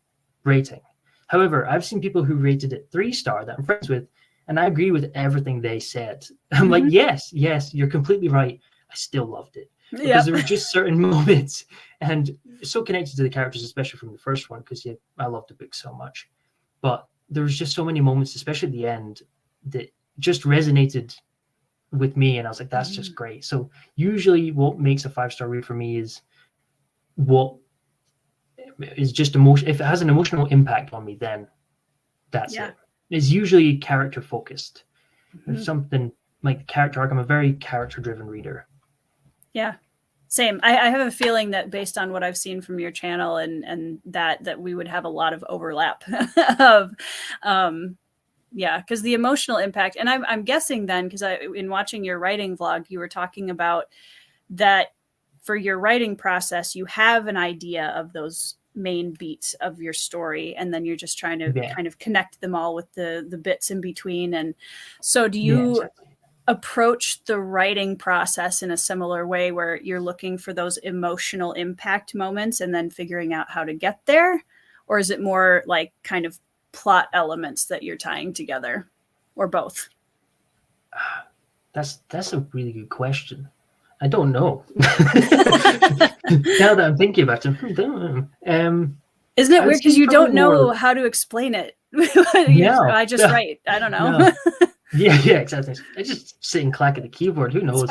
rating. However, I've seen people who rated it 3-star that I'm friends with, and I agree with everything they said. I'm like, yes, you're completely right. I still loved it. Because there were just certain moments, and so connected to the characters, especially from the first one, because I loved the book so much. But there was just so many moments, especially at the end, that just resonated with me, and I was like, that's just great. So usually what makes a 5-star read for me is what is just emotion. If it has an emotional impact on me, then that's it. It's usually character focused. There's something like the character arc. I'm a very character driven reader. Yeah, same. I have a feeling that based on what I've seen from your channel and that we would have a lot of overlap of, because the emotional impact, and I'm guessing then, because in watching your writing vlog, you were talking about that for your writing process, you have an idea of those main beats of your story, and then you're just trying to kind of connect them all with the bits in between. And so do you approach the writing process in a similar way, where you're looking for those emotional impact moments and then figuring out how to get there? Or is it more like kind of plot elements that you're tying together, or both? That's a really good question. I don't know. Now that I'm thinking about it, I don't know. Isn't it weird because you don't know how to explain it? I just write. I don't know. No. Yeah, exactly. I just sit and clack at the keyboard. Who knows?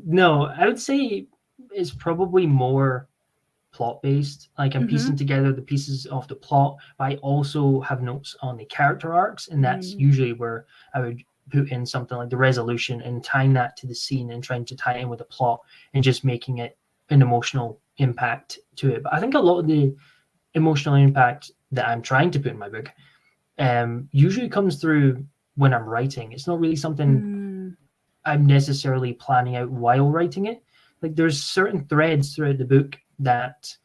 No, I would say it's probably more plot based. Like I'm piecing together the pieces of the plot, but I also have notes on the character arcs, and that's usually where I would put in something like the resolution and tying that to the scene and trying to tie it in with the plot and just making it an emotional impact to it. But I think a lot of the emotional impact that I'm trying to put in my book usually comes through when I'm writing. It's not really something I'm necessarily planning out while writing it. Like there's certain threads throughout the book that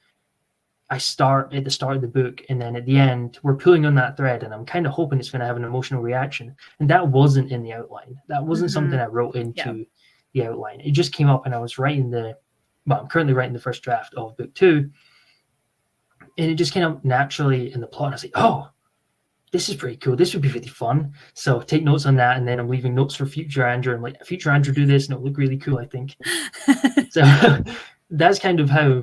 I start at the start of the book, and then at the end we're pulling on that thread, and I'm kind of hoping it's going to have an emotional reaction. And that wasn't in the outline. That wasn't something I wrote into the outline. It just came up when I was writing I'm currently writing the first draft of book 2, and it just came up naturally in the plot. And I was like, oh, this is pretty cool. This would be really fun. So take notes on that, and then I'm leaving notes for future Andrew. I'm like, future Andrew, do this, and it'll look really cool, I think. So that's kind of how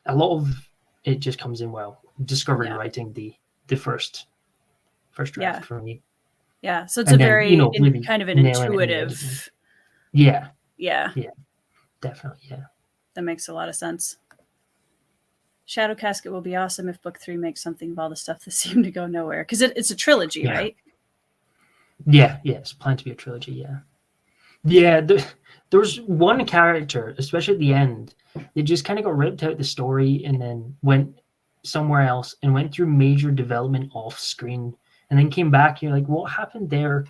a lot of it just comes in well. Discovering writing the first draft for me. Yeah. So it's a very kind of an intuitive. Yeah. Yeah. Definitely. Yeah. That makes a lot of sense. Shadow Casket will be awesome if book 3 makes something of all the stuff that seemed to go nowhere. Because it's a trilogy, right? Yeah, it's planned to be a trilogy, Yeah, there was one character, especially at the end, that just kind of got ripped out of the story and then went somewhere else and went through major development off screen and then came back. And you're like, what happened there?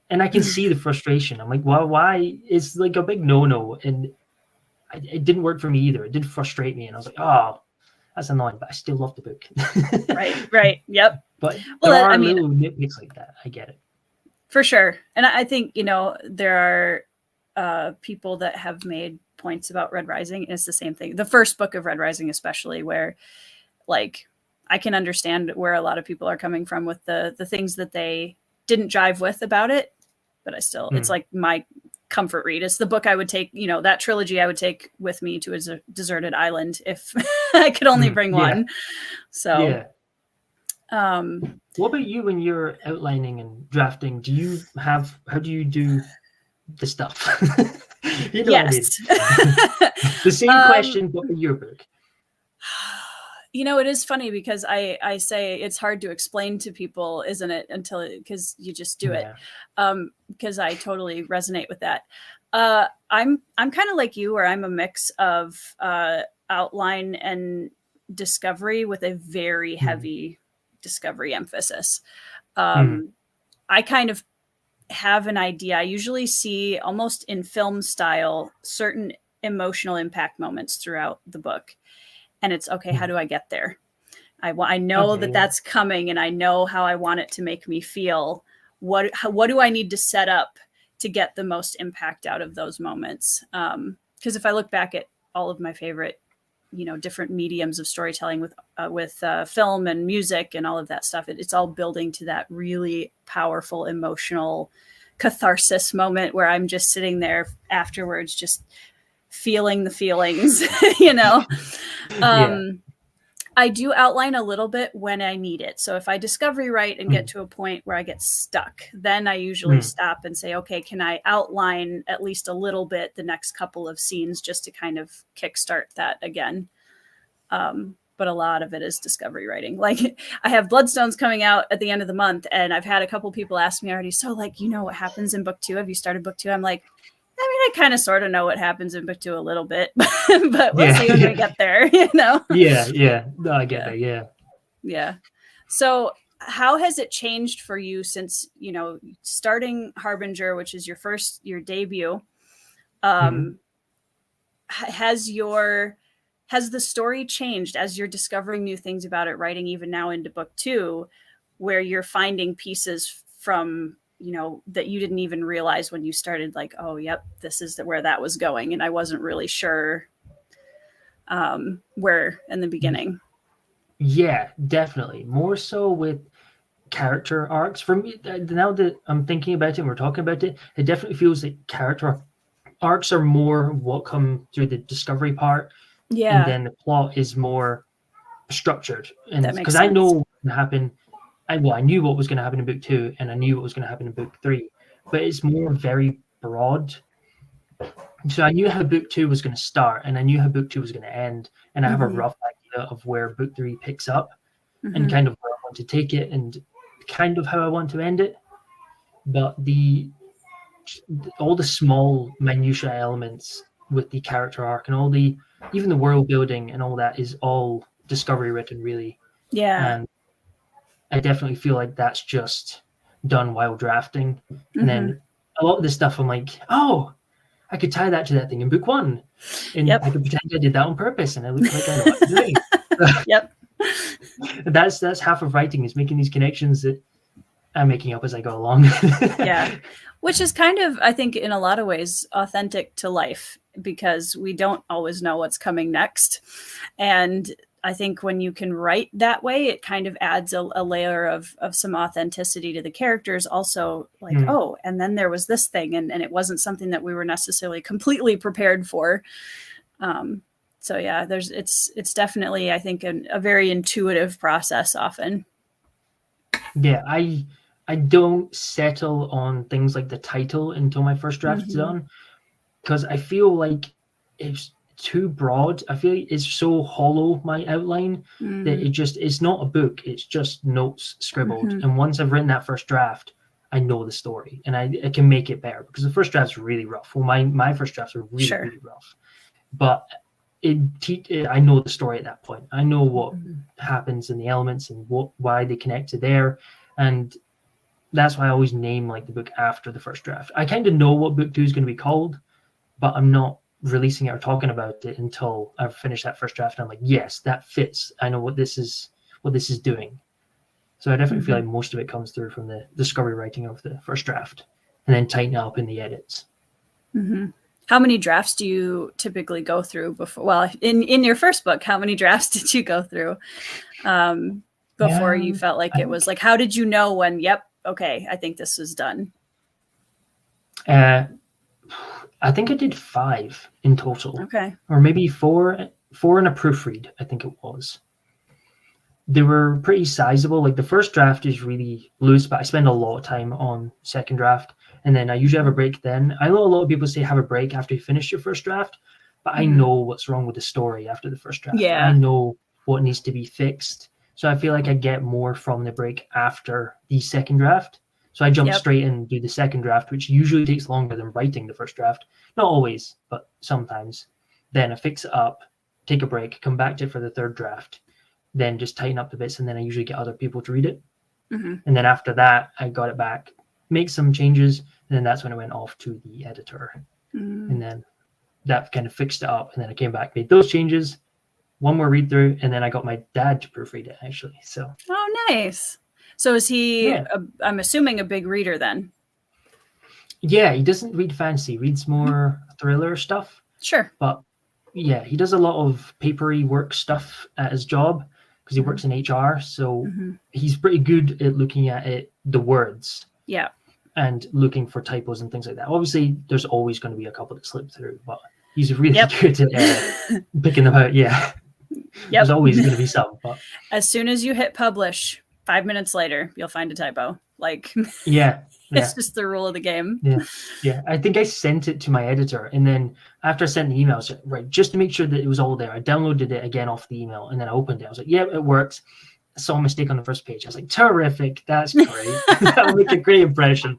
And I can see the frustration. I'm like, well, why? It's like a big no-no. And it didn't work for me either. It did frustrate me. And I was like, oh, that's annoying, but I still love the book. Right. Yep. But there are little nitpicks like that. I get it. For sure. And I think, there are people that have made points about Red Rising. It's the same thing. The first book of Red Rising, especially, where like I can understand where a lot of people are coming from with the things that they didn't jive with about it. But I still, it's like my comfort read. It's the book I would take, that trilogy I would take with me to a deserted island if I could only bring one. So, what about you when you're outlining and drafting? How do you do the stuff? Yes. What I mean? The same question, but for your book. It is funny because I say it's hard to explain to people, isn't it? Because you just do it. Because I totally resonate with that. I'm kind of like you, where I'm a mix of outline and discovery with a very heavy discovery emphasis. I kind of have an idea. I usually see, almost in film style, certain emotional impact moments throughout the book. And it's okay, how do I get there? I know that's coming, and I know how I want it to make me feel. What do I need to set up to get the most impact out of those moments? Because if I look back at all of my favorite, different mediums of storytelling with film and music and all of that stuff, it's all building to that really powerful emotional catharsis moment where I'm just sitting there afterwards, just feeling the feelings, I do outline a little bit when I need it. So if I discovery write and get to a point where I get stuck, then I usually stop and say, okay, can I outline at least a little bit the next couple of scenes just to kind of kickstart that again. But a lot of it is discovery writing. Like, I have Bloodstones coming out at the end of the month, and I've had a couple people ask me already, so like, what happens in book 2? Have you started book 2? I'm like, I kind of sort of know what happens in book 2 a little bit, but we'll see when we get there, No, I get that. Yeah. So how has it changed for you since, starting Harbinger, which is your debut? Has the story changed as you're discovering new things about it, writing even now into book 2, where you're finding pieces from, that you didn't even realize when you started, like, oh, yep, this is where that was going, and I wasn't really sure where in the beginning? Yeah, definitely. More so with character arcs. For me, now that I'm thinking about it and we're talking about it, it definitely feels like character arcs are more what come through the discovery part. And then the plot is more structured. And because I know what can happen. I knew what was going to happen in book 2, and I knew what was going to happen in book 3, but it's more very broad. So I knew how book 2 was going to start, and I knew how book 2 was going to end, and I have a rough idea of where book 3 picks up, and kind of where I want to take it, and kind of how I want to end it. But all the small minutiae elements with the character arc and even the world building and all that is all discovery written, really. And I definitely feel like that's just done while drafting. And then a lot of the stuff I'm like, oh, I could tie that to that thing in book 1. And I could pretend I did that on purpose, and I look like I know what I'm doing. That's half of writing, is making these connections that I'm making up as I go along. Which is kind of, I think, in a lot of ways, authentic to life, because we don't always know what's coming next. And I think when you can write that way, it kind of adds a layer of some authenticity to the characters. Also, like, oh, and then there was this thing, and it wasn't something that we were necessarily completely prepared for. So yeah, it's definitely, I think, a very intuitive process often. Yeah, I don't settle on things like the title until my first draft is done, because I feel like it's too broad. I feel like it's so hollow, my outline, that it's not a book. It's just notes scribbled. And once I've written that first draft, I know the story, and I can make it better, because the first draft's really rough. Well, my first drafts are really, really rough. But I know the story at that point. I know what happens in the elements and why they connect to there. And that's why I always name like the book after the first draft. I kind of know what book 2 is going to be called, but I'm not releasing it or talking about it until I've finished that first draft. And I'm like, yes, that fits. I know what this is doing. So I definitely feel like most of it comes through from the discovery writing of the first draft, and then tighten it up in the edits. How many drafts do you typically go through before? Well, in your first book, how many drafts did you go through before you felt like it was like, how did you know when, yep, okay, I think this is done? I think I did 5 in total. Okay. Or maybe 4 in a proofread, I think it was. They were pretty sizable. Like the first draft is really loose, but I spend a lot of time on second draft. And then I usually have a break then. I know a lot of people say have a break after you finish your first draft, but I know what's wrong with the story after the first draft. Yeah. I know what needs to be fixed. So I feel like I get more from the break after the second draft. So I jump straight in and do the second draft, which usually takes longer than writing the first draft. Not always, but sometimes. Then I fix it up, take a break, come back to it for the third draft, then just tighten up the bits, and then I usually get other people to read it. And then after that, I got it back, make some changes, and then that's when I went off to the editor. And then that kind of fixed it up, and then I came back, made those changes, one more read through, and then I got my dad to proofread it, actually. So. Oh, nice. So is he, I'm assuming, a big reader then? Yeah, he doesn't read fantasy. He reads more thriller stuff. Sure. But yeah, he does a lot of papery work stuff at his job because he works in HR. So he's pretty good at looking at the words. Yeah. And looking for typos and things like that. Obviously, there's always going to be a couple that slip through, but he's really good at picking them out. Yeah. There's always going to be some. But as soon as you hit publish, 5 minutes later, you'll find a typo. Like, it's just the rule of the game. Yeah. I think I sent it to my editor, and then after I sent the email, I was like, right, just to make sure that it was all there, I downloaded it again off the email, and then I opened it. I was like, yeah, it works. I saw a mistake on the first page. I was like, terrific. That's great. That'll make a great impression.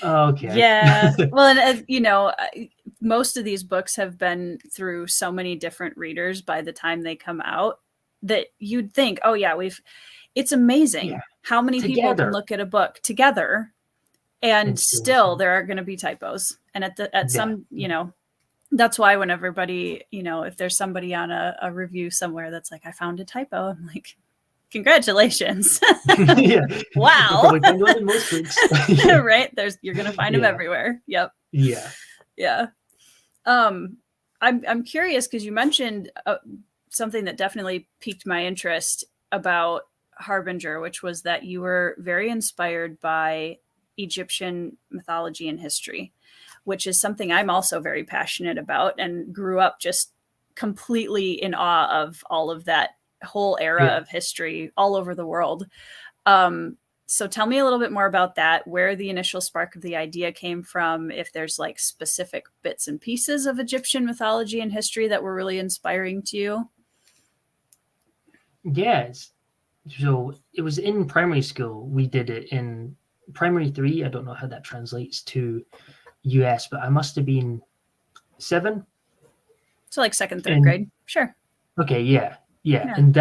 Okay. Yeah. Well, and most of these books have been through so many different readers by the time they come out that you'd think, oh yeah, it's amazing how many people can look at a book together and still there are going to be typos. And at some, that's why when everybody, if there's somebody on a review somewhere that's like, I found a typo, I'm like, congratulations. Wow. Most weeks. Right. You're going to find them everywhere. Yep. Yeah. I'm curious because you mentioned something that definitely piqued my interest about Harbinger, which was that you were very inspired by Egyptian mythology and history, which is something I'm also very passionate about and grew up just completely in awe of all of that whole era of history all over the world. So tell me a little bit more about that, where the initial spark of the idea came from, if there's like specific bits and pieces of Egyptian mythology and history that were really inspiring to you. Yes. So it was in primary school. We did it in primary 3. I don't know how that translates to US, but I must have been 7. So like 2nd, 3rd grade. Sure. Okay. Yeah. And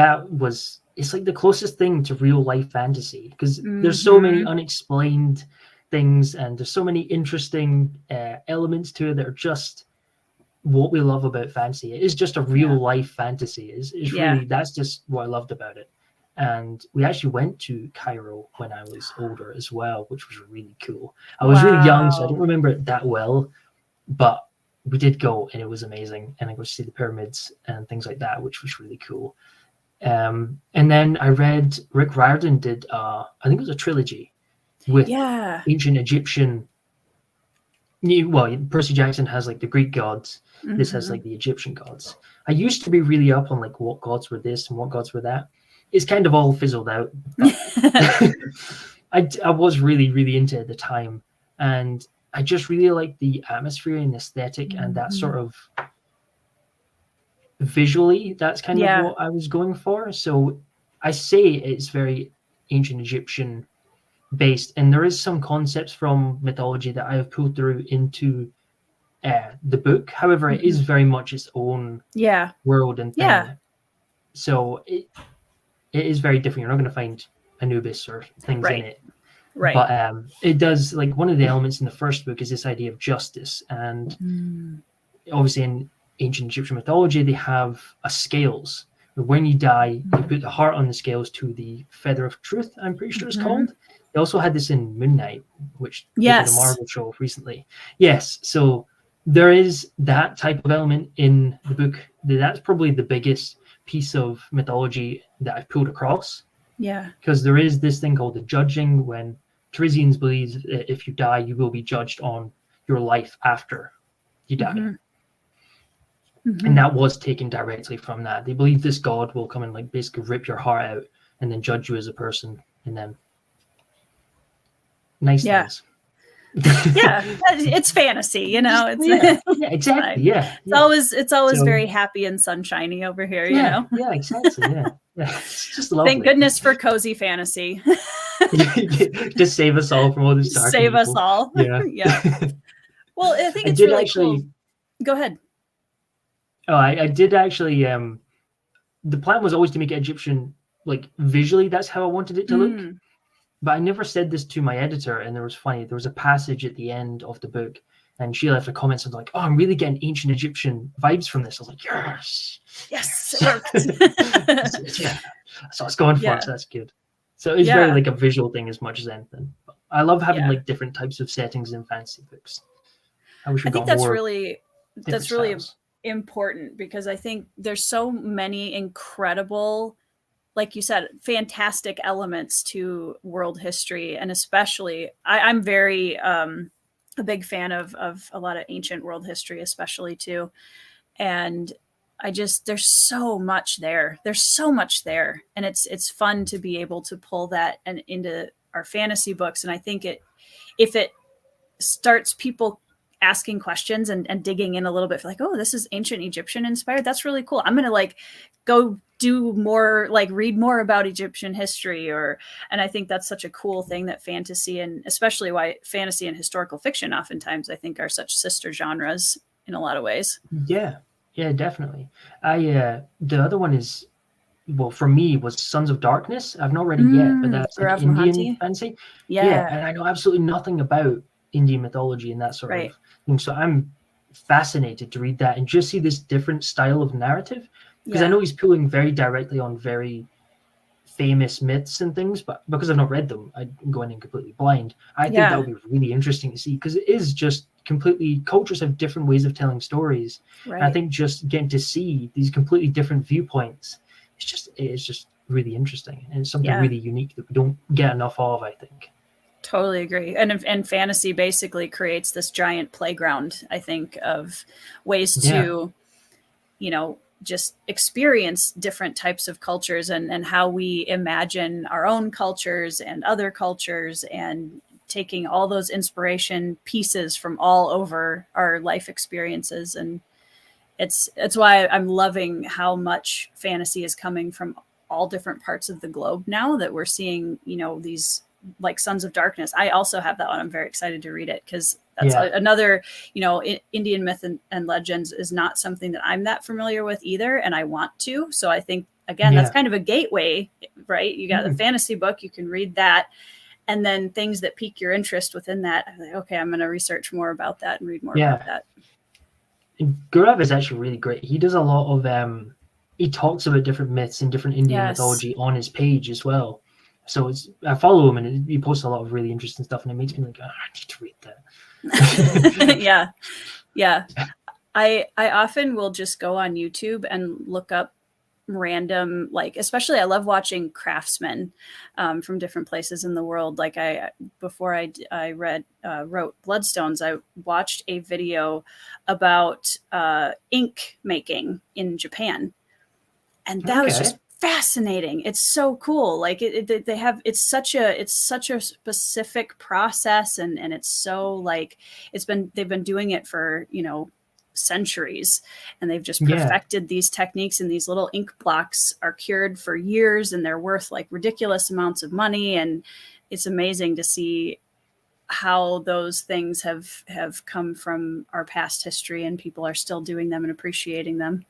it's like the closest thing to real life fantasy because there's so many unexplained things and there's so many interesting elements to it that are just what we love about fantasy. It is just a real life fantasy. It's really, that's just what I loved about it. And we actually went to Cairo when I was older as well, which was really cool. I was really young, so I don't remember it that well, but we did go and it was amazing. And I got to see the pyramids and things like that, which was really cool. And then I read Rick Riordan did, I think it was a trilogy with ancient Egyptian. Well, Percy Jackson has like the Greek gods. This has like the Egyptian gods. I used to be really up on like what gods were this and what gods were that. It's kind of all fizzled out. I was really, really into it at the time. And I just really like the atmosphere and aesthetic and that sort of visually, that's kind of what I was going for. So I say it's very ancient Egyptian based, and there is some concepts from mythology that I have pulled through into the book. However, it is very much its own world and thing. So it is very different. You're not going to find Anubis or things in it. Right. But it does, like, one of the elements in the first book is this idea of justice. And obviously in ancient Egyptian mythology, they have a scales. When you die, you put the heart on the scales to the feather of truth, I'm pretty sure it's called. They also had this in Moon Knight, which they did a Marvel show recently. Yes, so there is that type of element in the book. That's probably the biggest piece of mythology that I've pulled across. Yeah. Because there is this thing called the judging, when Parisians believe that if you die, you will be judged on your life after you die. And that was taken directly from that. They believe this god will come and, like, basically rip your heart out and then judge you as a person. And then nice things. It's fantasy, you know. It's exactly. It's always very happy and sunshiny over here, you know. Exactly. It's just lovely. Thank goodness for cozy fantasy. Just save us all from all this dark. Save us all. Well, I think it's really cool. Go ahead. Oh, I did actually. The plan was always to make it Egyptian, like, visually. That's how I wanted it to look. But I never said this to my editor, and there was a passage at the end of the book, and she left a comment something like, "Oh, I'm really getting ancient Egyptian vibes from this." I was like, "Yes, it worked." So I was going for it. So that's good. So it's very like a visual thing as much as anything. But I love having like different types of settings in fantasy books. I think that's really important, because I think there's so many incredible, like you said, fantastic elements to world history. And especially I'm very a big fan of a lot of ancient world history, especially too. And there's so much there. And it's fun to be able to pull that and into our fantasy books. And I think if it starts people asking questions and digging in a little bit, like, oh, this is ancient Egyptian inspired, that's really cool, I'm gonna like go do more, like read more about Egyptian history. And I think that's such a cool thing, that fantasy, and especially why fantasy and historical fiction oftentimes I think are such sister genres in a lot of ways. Yeah, definitely. The other one is, well, for me, was Sons of Darkness. I've not read it yet, but that's like Indian fantasy. And I know absolutely nothing about Indian mythology and that sort of thing. So I'm fascinated to read that and just see this different style of narrative, because I know he's pulling very directly on very famous myths and things, but because I've not read them, I'm going in completely blind. I think that would be really interesting to see, because it is just completely, cultures have different ways of telling stories. And I think just getting to see these completely different viewpoints, it's just really interesting, and it's something really unique that we don't get enough of, I think. Totally agree. And fantasy basically creates this giant playground, I think, of ways to, you know, just experience different types of cultures and how we imagine our own cultures and other cultures, and taking all those inspiration pieces from all over our life experiences. And it's why I'm loving how much fantasy is coming from all different parts of the globe now, that we're seeing, you know, these, like Sons of Darkness. I also have that one. I'm very excited to read it, because that's another, you know, Indian myth and legends is not something that I'm that familiar with either, and I want to. So I think, again, that's kind of a gateway, right? You got the fantasy book, you can read that, and then things that pique your interest within that, I'm like, okay, I'm going to research more about that and read more about that. And Gaurav is actually really great. He does a lot of he talks about different myths and different Indian mythology on his page as well. So I follow him, and he posts a lot of really interesting stuff, and it makes me like, oh, I need to read that. I often will just go on YouTube and look up random, like, especially I love watching craftsmen from different places in the world. Like before I wrote Bloodstones, I watched a video about ink making in Japan, and that was just fascinating. It's so cool. Like it's such a specific process, and it's so like they've been doing it for, you know, centuries, and they've just perfected these techniques, and these little ink blocks are cured for years, and they're worth like ridiculous amounts of money. And it's amazing to see how those things have come from our past history, and people are still doing them and appreciating them.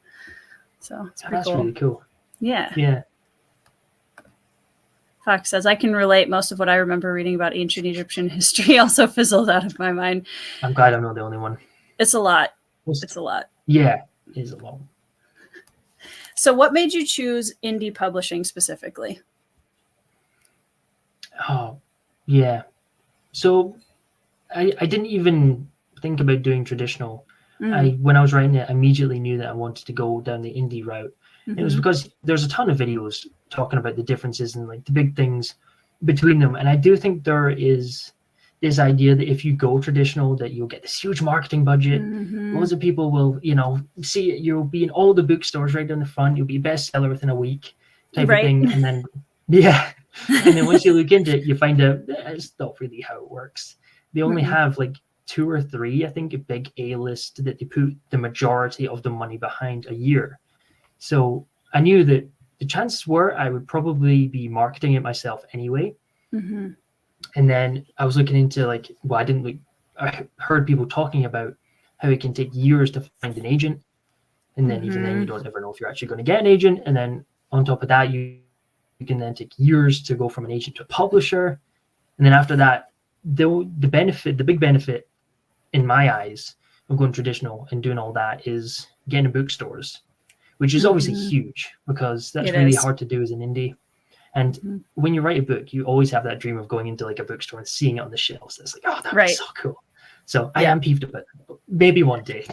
So it's pretty cool. Really cool. Yeah. Fox says, I can relate. Most of what I remember reading about ancient Egyptian history also fizzled out of my mind. I'm glad I'm not the only one. It's a lot. It's a lot. Yeah, it is a lot. So what made you choose indie publishing specifically? Oh, yeah. So I didn't even think about doing traditional. When I was writing it, I immediately knew that I wanted to go down the indie route. It was because there's a ton of videos talking about the differences and like the big things between them. And I do think there is this idea that if you go traditional, that you'll get this huge marketing budget. Loads of people will, see it. You'll be in all the bookstores right down the front. You'll be a bestseller within a week type of thing. And then, and then once you look into it, you find out it's not really how it works. They only have like 2 or 3, I think, a big A-list that they put the majority of the money behind a year. So I knew that the chances were I would probably be marketing it myself anyway. And then I was looking into I heard people talking about how it can take years to find an agent. And then even then you don't ever know if you're actually going to get an agent. And then on top of that, you can then take years to go from an agent to a publisher. And then after that, the big benefit in my eyes of going traditional and doing all that is getting in bookstores, which is obviously huge because that's really hard to do as an indie. And when you write a book, you always have that dream of going into like a bookstore and seeing it on the shelves. That's like, oh, that would be so cool. So I am peeved about it. Maybe one day.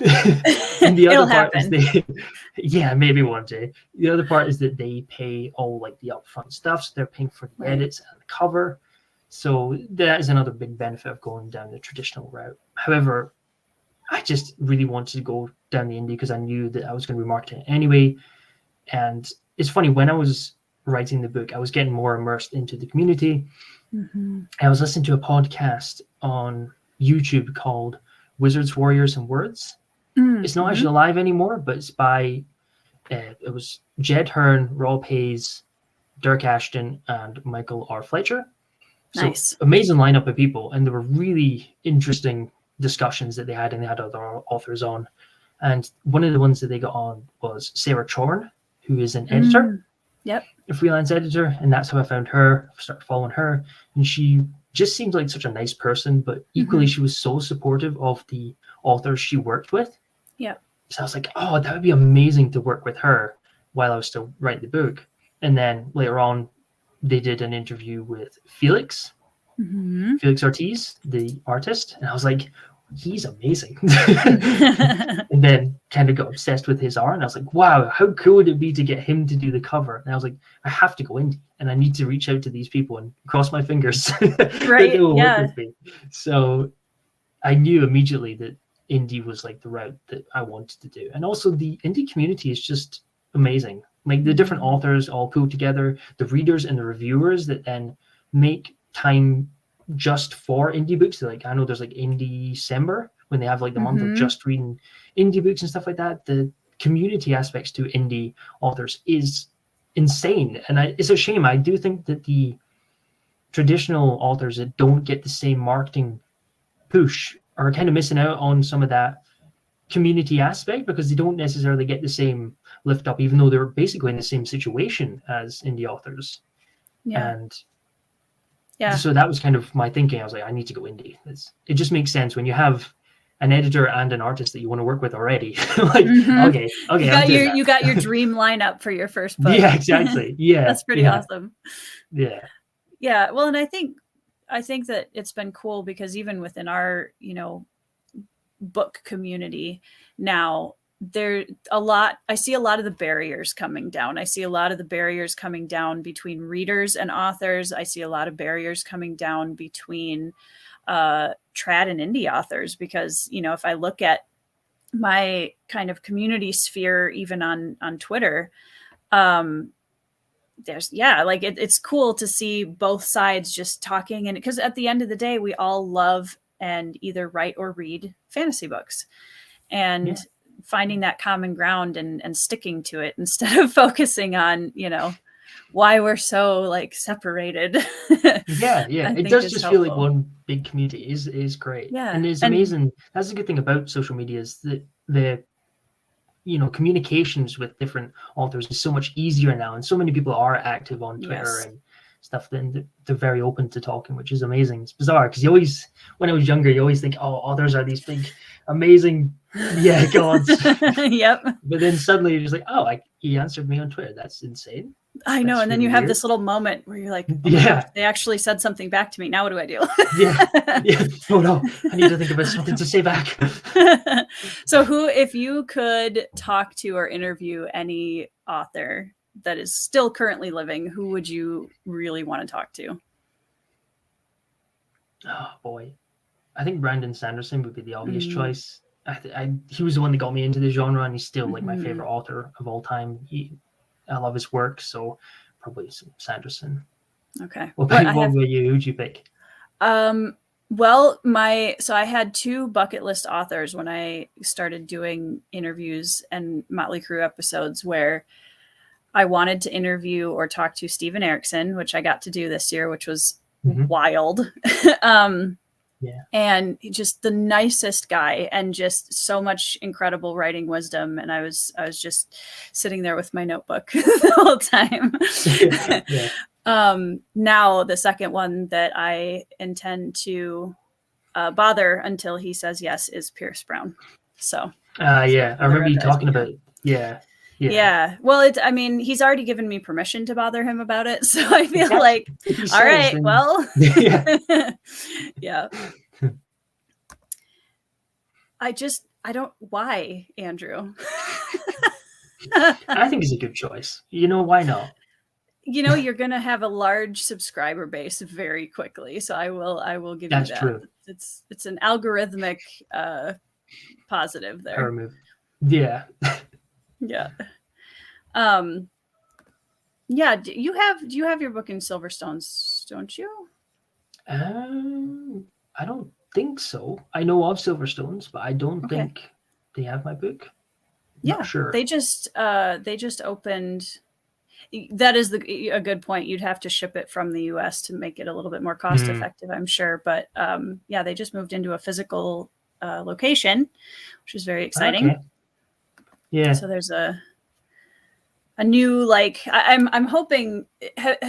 And the other part is maybe one day. The other part is that they pay all like the upfront stuff. So they're paying for the edits and the cover. So that is another big benefit of going down the traditional route. However, I just really wanted to go down the indie because I knew that I was going to be marketing it anyway. And it's funny, when I was writing the book, I was getting more immersed into the community. I was listening to a podcast on YouTube called Wizards, Warriors, and Words. It's not actually live anymore, but it's by it was Jed Hearn, Rob Hayes, Dirk Ashton, and Michael R. Fletcher. So amazing lineup of people, and there were really interesting discussions that they had, and they had other authors on. And one of the ones that they got on was Sarah Chorn, who is an editor, a freelance editor, and that's how I found her. I started following her, and she just seemed like such a nice person, but equally she was so supportive of the authors she worked with. So I was like, oh, that would be amazing to work with her while I was still writing the book. And then later on, they did an interview with Felix Ortiz, the artist, and I was like, he's amazing. And then kind of got obsessed with his art, and I was like, wow, how cool would it be to get him to do the cover? And I was like, I have to go indie, and I need to reach out to these people and cross my fingers that they will work with me. So I knew immediately that indie was like the route that I wanted to do. And also the indie community is just amazing. Like the different authors all pulled together, the readers and the reviewers that then make time just for indie books. Like I know there's like Indie December when they have like the month of just reading indie books and stuff like that. The community aspects to indie authors is insane. And it's a shame. I do think that the traditional authors that don't get the same marketing push are kind of missing out on some of that community aspect because they don't necessarily get the same lift up, even though they're basically in the same situation as indie authors. And so that was kind of my thinking. I was like, I need to go indie. It just makes sense when you have an editor and an artist that you want to work with already. Like, okay, you got your dream lineup for your first book. Yeah, exactly. Yeah, that's pretty awesome. Yeah. Well, and I think that it's been cool because even within our book community now, I see a lot of the barriers coming down. I see a lot of the barriers coming down between readers and authors. I see a lot of barriers coming down between trad and indie authors because, if I look at my kind of community sphere, even on Twitter, it's cool to see both sides just talking. And because at the end of the day, we all love and either write or read fantasy books. And finding that common ground and sticking to it instead of focusing on, why we're so like separated. Yeah. It does just feel like one big community is great. Yeah. And it's amazing. That's the good thing about social media is that the communications with different authors is so much easier now, and so many people are active on Twitter and stuff. Then they're very open to talking, which is amazing. It's bizarre because when I was younger, you always think, oh, authors are these big, amazing, gods. Yep. But then suddenly you're just like, oh, he answered me on Twitter. That's insane. I know. And then you have this little moment where you're like, oh gosh, they actually said something back to me. Now what do I do? Yeah. Oh no, I need to think about something to say back. So if you could talk to or interview any author that is still currently living, who would you really want to talk to? Oh boy. I think Brandon Sanderson would be the obvious choice. He was the one that got me into the genre, and he's still like my favorite author of all time. I love his work, so probably Sanderson. Okay. What about you? Who'd you pick? Well, so I had 2 bucket list authors when I started doing interviews and Motley Crew episodes where I wanted to interview or talk to Steven Erikson, which I got to do this year, which was wild. And just the nicest guy and just so much incredible writing wisdom. And I was just sitting there with my notebook the whole time. Now the second one that I intend to bother until he says yes is Pierce Brown. So I remember you talking about it. Yeah. Well, he's already given me permission to bother him about it. So I feel like, all right, well, yeah. I don't, why, Andrew? I think it's a good choice. Why not? You're going to have a large subscriber base very quickly. So I will give you that. That's true. It's an algorithmic positive there. Power move. Yeah. Yeah. Yeah. Do you have your book in Silverstones, don't you? I don't think so. I know of Silverstones, but I don't think they have my book. Yeah, sure. They just opened. That is a good point. You'd have to ship it from the US to make it a little bit more cost effective, I'm sure. But they just moved into a physical location, which is very exciting. Okay. Yeah. So there's a new, like, I'm hoping.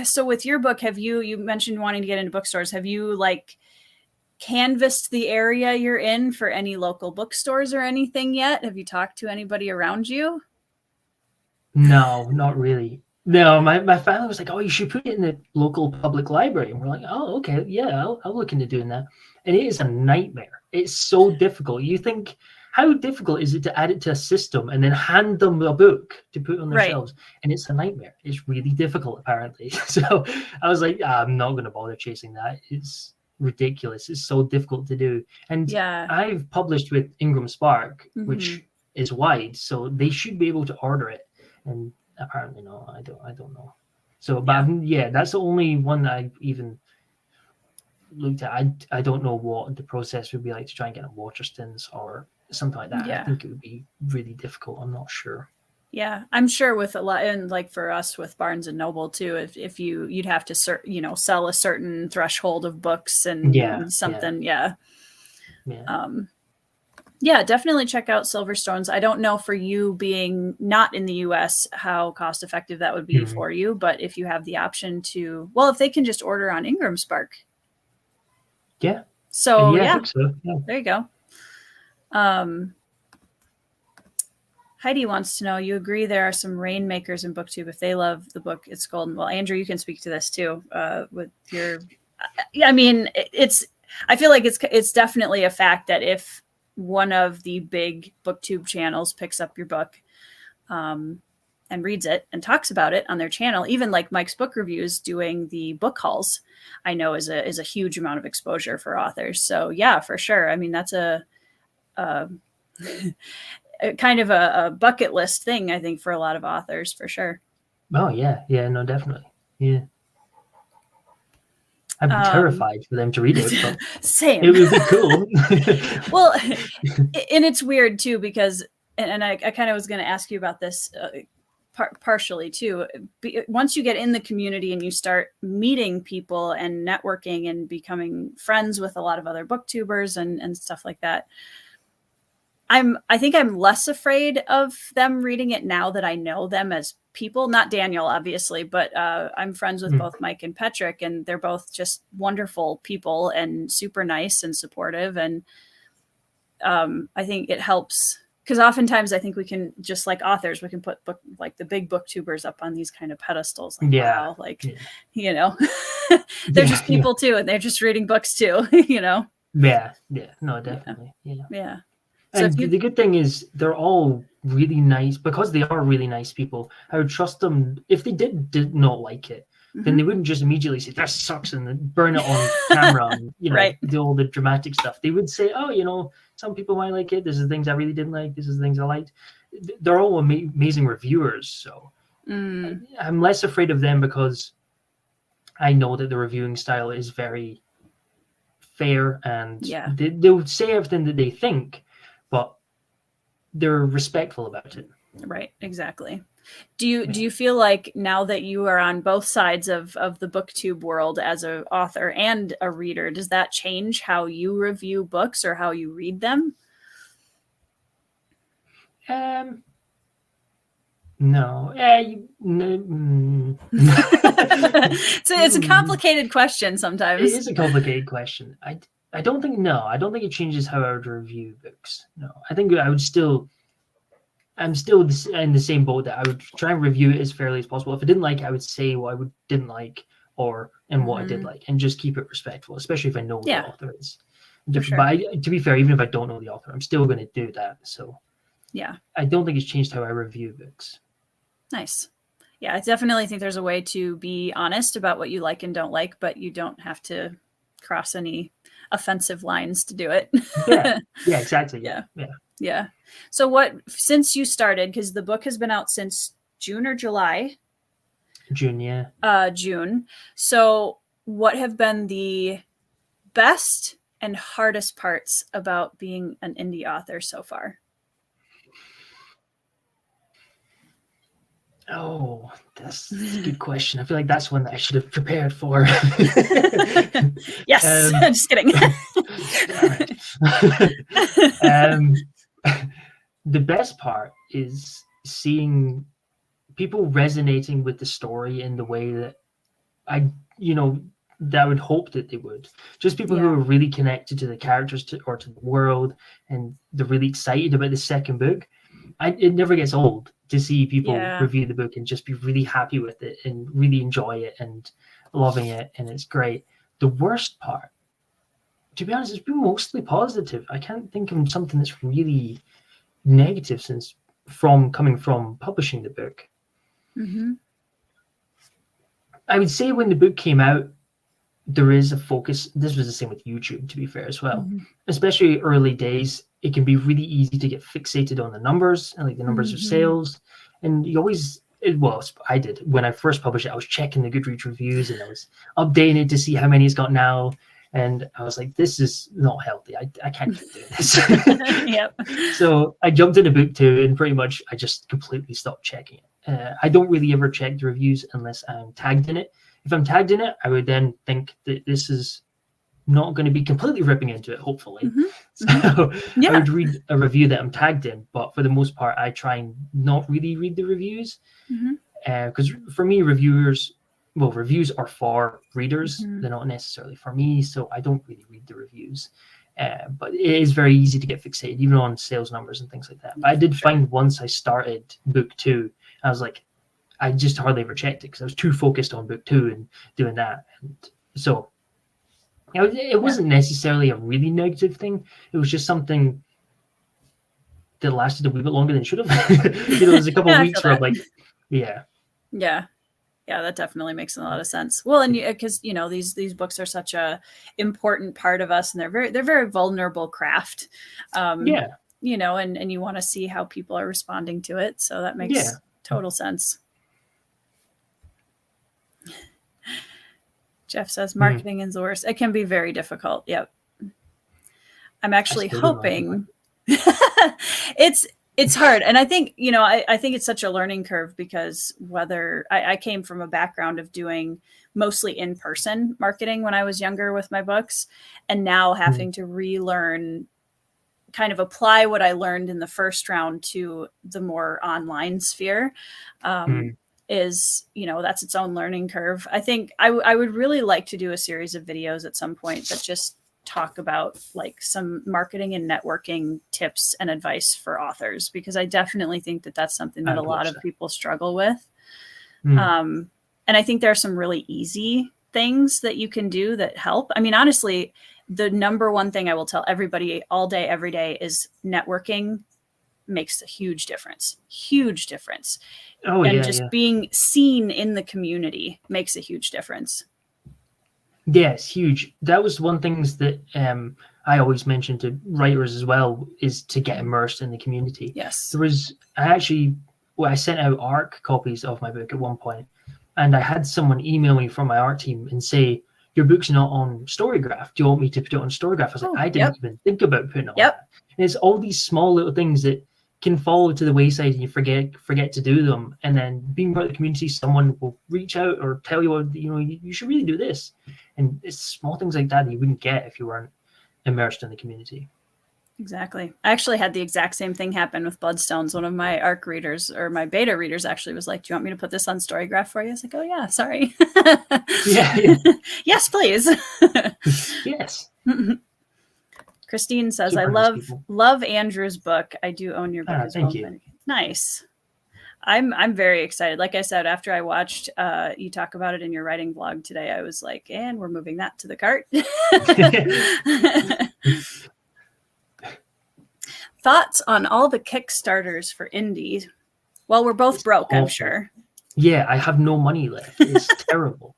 So with your book, you mentioned wanting to get into bookstores? Have you like canvassed the area you're in for any local bookstores or anything yet? Have you talked to anybody around you? No, not really. No, my family was like, oh, you should put it in the local public library. And we're like, oh, okay, yeah, I'll look into doing that. And it is a nightmare. It's so difficult. You think, how difficult is it to add it to a system and then hand them a book to put on their shelves? And it's a nightmare. It's really difficult, apparently. So I was like, I'm not going to bother chasing that. It's ridiculous. It's so difficult to do. And I've published with Ingram Spark, which is wide, so they should be able to order it. And apparently no, I don't know. So but that's the only one I've even looked at. I don't know what the process would be like to try and get a Waterstones or something like that. I think it would be really difficult. I'm not sure. Yeah, I'm sure with a lot, and like for us with Barnes and Noble too, if you'd have to sell a certain threshold of books and something. Definitely check out Silverstones. I don't know for you being not in the US how cost effective that would be for you, but if you have the option to, if they can just order on Ingram Spark. Yeah. So I think so. There you go. Heidi wants to know, you agree there are some rainmakers in BookTube. If they love the book, it's golden. Well, Andrew, you can speak to this too. With your, I feel like it's definitely a fact that if one of the big BookTube channels picks up your book and reads it and talks about it on their channel, even like Mike's Book Reviews doing the book hauls, I know is a huge amount of exposure for authors. So yeah, for sure. I mean, that's a kind of a bucket list thing, I think, for a lot of authors, for sure. Oh yeah, no, definitely, yeah. I'd be terrified for them to read it. But same. It would be cool. Well, and it's weird too because and I kind of was going to ask you about this partially too. Once you get in the community and you start meeting people and networking and becoming friends with a lot of other booktubers and stuff like that, I think I'm less afraid of them reading it now that I know them as people. Not Daniel, obviously, but I'm friends with both Mike and Patrick, and they're both just wonderful people and super nice and supportive. And I think it helps because oftentimes I think we can, just like authors, we can put like the big booktubers up on these kind of pedestals. Like, wow, like, you know, they're just people too, and they're just reading books too, you know? Yeah. No, definitely. Yeah. And so the good thing is they're all really nice because they are really nice people. I would trust them. If they did not like it, then they wouldn't just immediately say, that sucks, and then burn it on camera and, you know, do all the dramatic stuff. They would say, oh, you know, some people might like it. This is the things I really didn't like. This is the things I liked. They're all amazing reviewers. So I'm less afraid of them because I know that the reviewing style is very fair, and they'll say everything that they think, but they're respectful about it. Right, exactly. Do you feel like now that you are on both sides of the booktube world as an author and a reader, does that change how you review books or how you read them? No. It's a complicated question sometimes. It is a complicated question. I don't think it changes how I would review books. No, I think I'm still in the same boat that I would try and review it as fairly as possible. If I didn't like it, I would say what I didn't like and what I did like, and just keep it respectful, especially if I know the author is. Sure. But to be fair, even if I don't know the author, I'm still going to do that. So I don't think it's changed how I review books. Nice. Yeah, I definitely think there's a way to be honest about what you like and don't like, but you don't have to cross any offensive lines to do it. Yeah, exactly. Yeah. So since you started, because the book has been out since June or July? June, yeah. June. So what have been the best and hardest parts about being an indie author so far? Oh, that's a good question. I feel like that's one that I should have prepared for. Yes, just kidding. The best part is seeing people resonating with the story in the way that I would hope that they would. Just people who are really connected to the characters or to the world, and they're really excited about the second book. It never gets old to see people review the book and just be really happy with it and really enjoy it and loving it, and it's great. The worst part, to be honest, it's been mostly positive. I can't think of something that's really negative coming from publishing the book. I would say when the book came out, there is a focus. This was the same with YouTube, to be fair, as well. Especially early days, it can be really easy to get fixated on the numbers and like the numbers of sales. And you always, I did. When I first published it, I was checking the Goodreads reviews and I was updating it to see how many it's got now. And I was like, this is not healthy. I can't keep doing this. So I jumped into book 2 and pretty much I just completely stopped checking it. I don't really ever check the reviews unless I'm tagged in it. If I'm tagged in it, I would then think that this is not going to be completely ripping into it, hopefully. So I would read a review that I'm tagged in, but for the most part, I try and not really read the reviews. Because for me, reviews are for readers. They're not necessarily for me, so I don't really read the reviews. But it is very easy to get fixated, even on sales numbers and things like that. But I did find once I started book 2, I was like, I just hardly ever checked it because I was too focused on book 2 and doing that. And so it wasn't necessarily a really negative thing. It was just something that lasted a wee bit longer than it should have. There was a couple of weeks where I'm like, Yeah, that definitely makes a lot of sense. Well, and because these books are such a important part of us, and they're very vulnerable craft. And you want to see how people are responding to it. So that makes total sense. Jeff says marketing is the worst. It can be very difficult. Yep. I'm actually hoping It's hard. And I think, I think it's such a learning curve because whether I came from a background of doing mostly in-person marketing when I was younger with my books, and now having to relearn, kind of apply what I learned in the first round to the more online sphere, is, that's its own learning curve. I think I would really like to do a series of videos at some point that just talk about like some marketing and networking tips and advice for authors, because I definitely think that that's something that a lot of people struggle with. And I think there are some really easy things that you can do that help. I mean, honestly, the number one thing I will tell everybody all day, every day is networking makes a huge difference. Huge difference. Oh, and just being seen in the community makes a huge difference. Yes, huge. That was one things that I always mentioned to writers as well, is to get immersed in the community. Yes. I sent out ARC copies of my book at one point, and I had someone email me from my art team and say, your book's not on Storygraph. Do you want me to put it on Storygraph? I was like, I didn't even think about putting it on that. And it's all these small little things that can fall to the wayside and you forget to do them. And then being part of the community, someone will reach out or tell you, you should really do this. And it's small things like that you wouldn't get if you weren't immersed in the community. Exactly. I actually had the exact same thing happen with Bloodstones. One of my ARC readers, or my beta readers, actually was like, do you want me to put this on Storygraph for you? I was like, oh yeah, sorry. Yes, please. Yes. Christine says, I love Andrew's book. I do own your book as well. Thank you. Nice. I'm very excited. Like I said, after I watched you talk about it in your writing vlog today, I was like, and we're moving that to the cart. Thoughts on all the Kickstarters for indie? Well, we're both broke, awful. I'm sure. Yeah, I have no money left. It's terrible.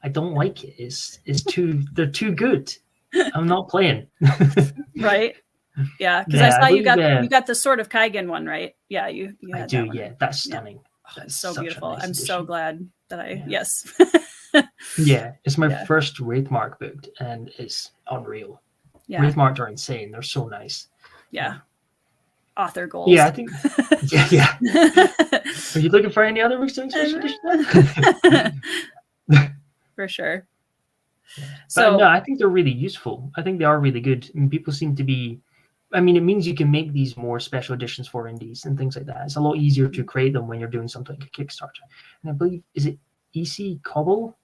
I don't like it. They're too good. I'm not playing. Right. Yeah, because I saw you got the Sword of Kaigen one, right? Yeah, you I do. Yeah, that's stunning. Oh, that's so beautiful. Nice I'm so glad that yes. Yeah, it's my first Wraithmark book, and it's unreal. Yeah, Wraithmark are insane. They're so nice. Yeah. Author goals. Yeah, I think. Yeah. Are you looking for any other books to edition? For sure. Yeah. So no, I think they're really useful. I think they are really good. And people seem to be. I mean, it means you can make these more special editions for indies and things like that. It's a lot easier to create them when you're doing something like a Kickstarter. And I believe, is it E.C. Cobble?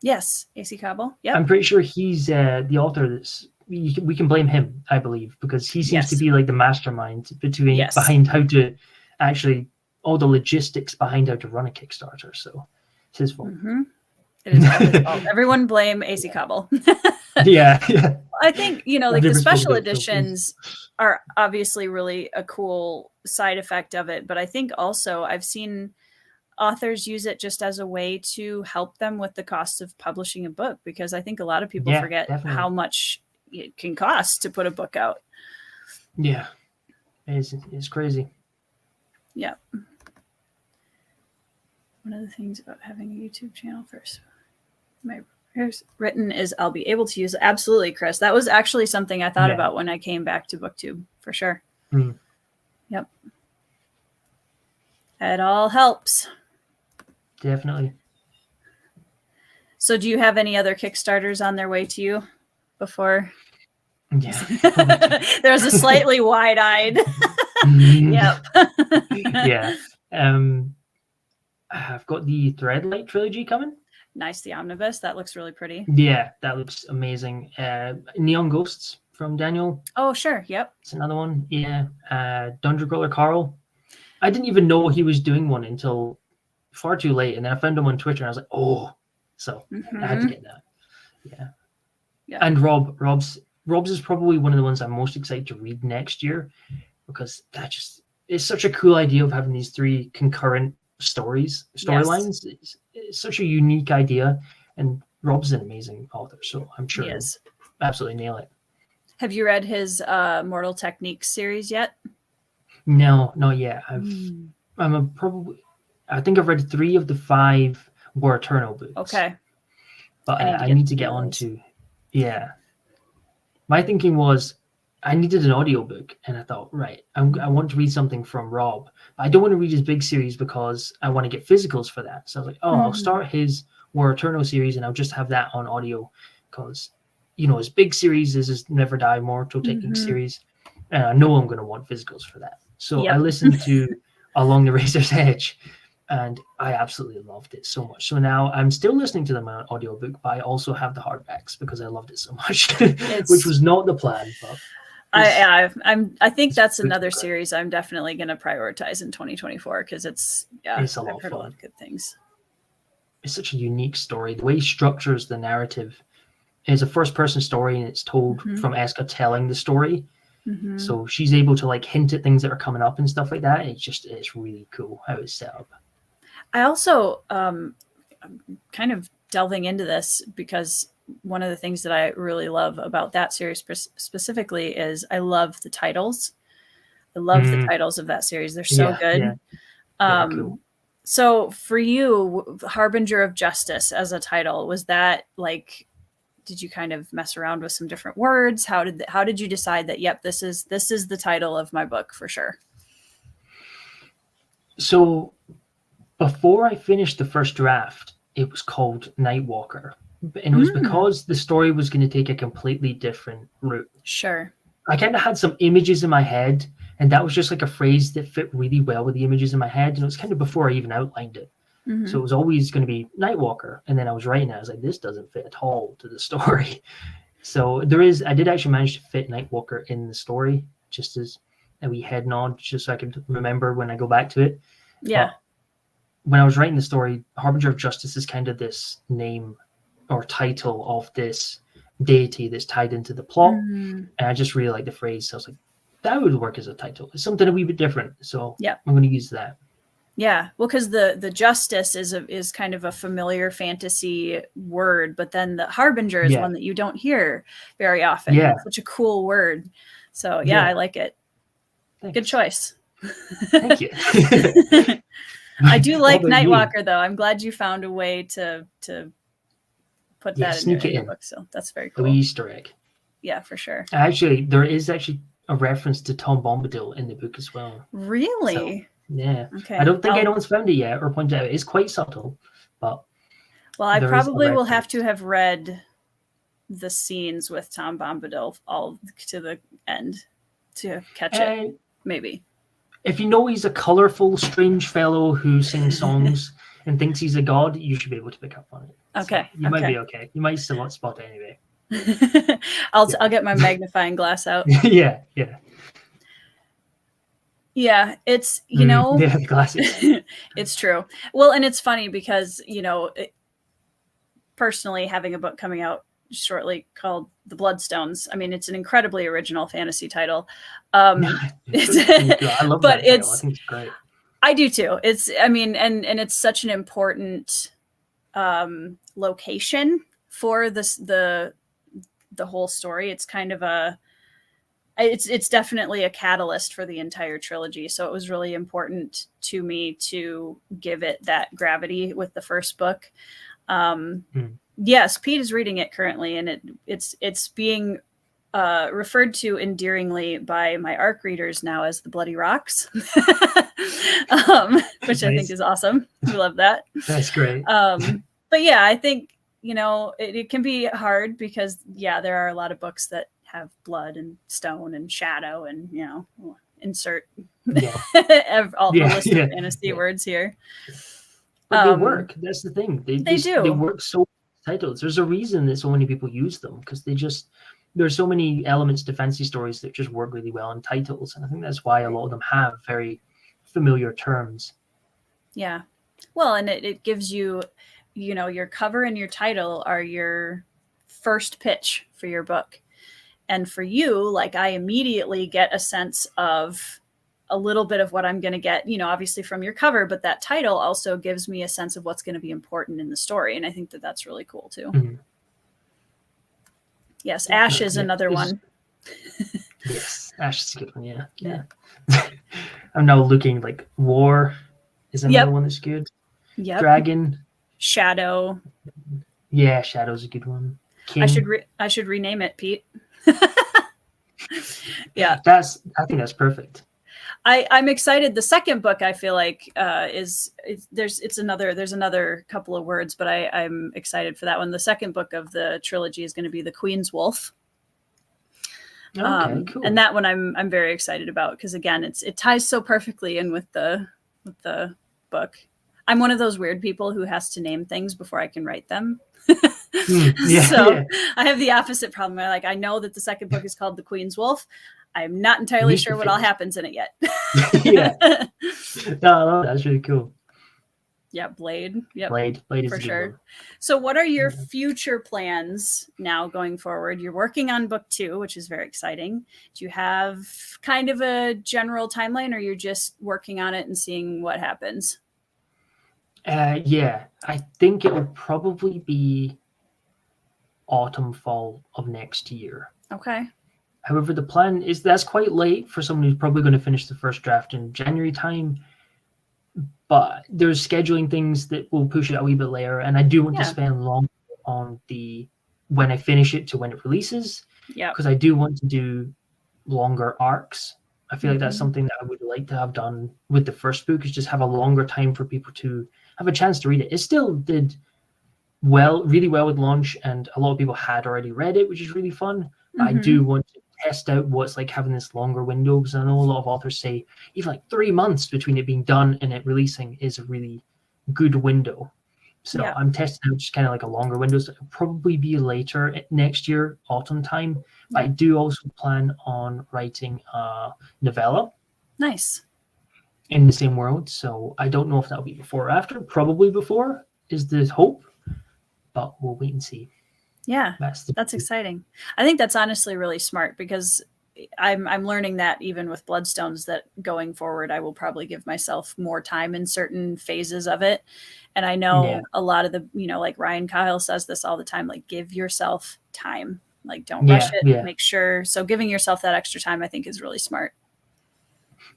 Yes, A.C. Cobble. Yeah. I'm pretty sure he's the author that's. We can blame him, I believe, because he seems to be like the mastermind behind how to actually all the logistics behind how to run a Kickstarter. So it's his fault. Mm-hmm. It is all his fault. Everyone blame A.C. Cobble. Yeah. I think, like the special editions are obviously really a cool side effect of it. But I think also I've seen authors use it just as a way to help them with the cost of publishing a book, because I think a lot of people forget how much it can cost to put a book out. Yeah, it's crazy. Yeah. One of the things about having a YouTube channel first, my written is I'll be able to use it. Absolutely, Chris. That was actually something I thought about when I came back to BookTube, for sure. Yep. It all helps. Definitely. So do you have any other Kickstarters on their way to you before? Yeah. There's a slightly wide-eyed. Yep. Yeah. I've got the Threadlight trilogy coming. Nice, the omnibus. That looks really pretty. Yeah, that looks amazing. Neon Ghosts from Daniel. Oh, sure. Yep. It's another one. Yeah. Dungeon Crawler Carl. I didn't even know he was doing one until far too late, and then I found him on Twitter, and I was like, oh. So I had to get that. Yeah. Yeah. And Rob's is probably one of the ones I'm most excited to read next year, because it's such a cool idea of having these three concurrent storylines. Yes. It's such a unique idea, and Rob's an amazing author, so I'm sure he'll absolutely nail it. Have you read his Mortal Techniques series yet? No, not yet. I think I've read 3 of the 5 War Eternal books. Okay. But I need to get on to. Yeah. My thinking was, I needed an audiobook, and I thought, right, I want to read something from Rob. But I don't want to read his big series because I want to get physicals for that. So I was like, I'll start his War Eternal series, and I'll just have that on audio because, his big series is his Never Die Mortal Taking series, and I know I'm going to want physicals for that. So I listened to Along the Razor's Edge, and I absolutely loved it so much. So now I'm still listening to them on audiobook, but I also have the hardbacks because I loved it so much, which was not the plan. But I think that's another series I'm definitely going to prioritize in 2024 because it's a lot of fun. A lot of good things. It's such a unique story. The way he structures the narrative is a first-person story, and it's told from Eska telling the story. So she's able to hint at things that are coming up and stuff like that. It's really cool how it's set up. I also I'm kind of delving into this because one of the things that I really love about that series specifically is I love the titles. I love the titles of that series. They're so good. Yeah. Cool. So for you, Harbinger of Justice as a title, was that did you kind of mess around with some different words? How did you decide that, yep, this is the title of my book for sure? So before I finished the first draft, it was called Nightwalker. And it was because the story was going to take a completely different route. Sure. I kind of had some images in my head, and that was just a phrase that fit really well with the images in my head. And it was kind of before I even outlined it. So it was always going to be Nightwalker. And then I was writing it. I was like, this doesn't fit at all to the story. So I did actually manage to fit Nightwalker in the story, just as a wee head nod, just so I could remember when I go back to it. Yeah. But when I was writing the story, Harbinger of Justice is kind of this name or title of this deity that's tied into the plot. And I just really like the phrase. So I was like, that would work as a title. It's something a wee bit different. So I'm going to use that. Yeah, well, because the justice is kind of a familiar fantasy word, but then the harbinger is one that you don't hear very often. Yeah. It's such a cool word. So I like it. Thanks. Good choice. Thank you. I do like Nightwalker, though. I'm glad you found a way to put that in your book. So that's very cool. The Easter egg. Yeah, for sure. Actually, there is actually a reference to Tom Bombadil in the book as well. Really? So, yeah. Okay. I don't think anyone's found it yet or pointed out. It's quite subtle, but I probably will have to have read the scenes with Tom Bombadil all to the end to catch it. Maybe. If you know he's a colorful, strange fellow who sings songs and thinks he's a god, you should be able to pick up on it. Okay. So you might be okay. You might still not spot it anyway. I'll get my magnifying glass out. Yeah. Yeah, it's, the glasses. It's true. Well, and it's funny because, personally having a book coming out shortly called The Bloodstones, I mean, it's an incredibly original fantasy title. I love that title. I think it's great. I do too. It's, I mean, and it's such an important location for the whole story. It's kind of it's definitely a catalyst for the entire trilogy. So it was really important to me to give it that gravity with the first book. Yes, Pete is reading it currently, and it's being referred to endearingly by my ARC readers now as the Bloody Rocks, which nice. I think is awesome. We love that. That's great. But yeah, I think, it can be hard because, there are a lot of books that have blood and stone and shadow and, insert all the list of fantasy words here. But they work. That's the thing. They do. They work so titles. There's a reason that so many people use them because there's so many elements to fantasy stories that just work really well in titles. And I think that's why a lot of them have very familiar terms. Yeah. Well, and it gives you, your cover and your title are your first pitch for your book. And for you, I immediately get a sense of a little bit of what I'm going to get, obviously from your cover, but that title also gives me a sense of what's going to be important in the story. And I think that that's really cool too. Mm-hmm. Yes. Ash is another one. Yes. Ash is a good one. Yeah. I'm now looking War is another one that's good. Yep. Dragon. Shadow. Yeah. Shadow's a good one. King. I should rename it, Pete. Yeah. I think that's perfect. I'm excited. The second book, I feel like, there's another couple of words, but I'm excited for that one. The second book of the trilogy is going to be The Queen's Wolf. Okay, cool. And that one I'm very excited about, because again, it ties so perfectly in with the book. I'm one of those weird people who has to name things before I can write them. So I have the opposite problem. I know that the second book is called The Queen's Wolf. I'm not entirely sure what all happens in it yet. Yeah. No, that's really cool. Yeah, Blade. Yep. Blade is for sure. So what are your future plans now going forward? You're working on book 2, which is very exciting. Do you have kind of a general timeline, or you're just working on it and seeing what happens? Yeah, I think it will probably be autumn, fall of next year. Okay. However, the plan is that's quite late for someone who's probably going to finish the first draft in January time. But there's scheduling things that will push it a wee bit later, and I do want to spend longer on when I finish it to when it releases. Yeah. Because I do want to do longer arcs. I feel like that's something that I would like to have done with the first book, is just have a longer time for people to have a chance to read it. It still did really well with launch, and a lot of people had already read it, which is really fun. I do want to test out what's like having this longer window, because I know a lot of authors say even like 3 months between it being done and it releasing is a really good window. So I'm testing out just kind of like a longer window. So it'll probably be later next year, autumn time. But I do also plan on writing a novella. Nice. In the same world. So I don't know if that'll be before or after. Probably before is the hope, but we'll wait and see. Yeah, that's exciting. I think that's honestly really smart, because I'm learning that even with Bloodstones, that going forward, I will probably give myself more time in certain phases of it. And I know a lot of the, like Ryan Kyle says this all the time, like give yourself time, like don't rush it, make sure. So giving yourself that extra time, I think, is really smart.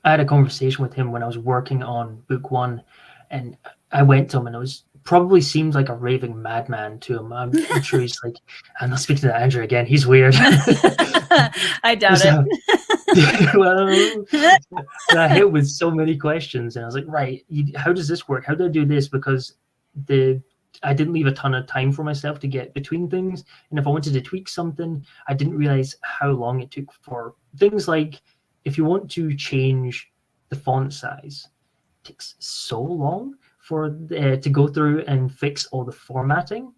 I had a conversation with him when I was working on book 1, and I went to him, and it was probably seemed like a raving madman to him. I'm sure he's like, I'm not speaking to Andrew again. He's weird. I doubt it. Well, I hit with so many questions, and I was like, right, how does this work? How do I do this? Because I didn't leave a ton of time for myself to get between things. And if I wanted to tweak something, I didn't realize how long it took for things like, if you want to change the font size, it takes so long to go through and fix all the formatting.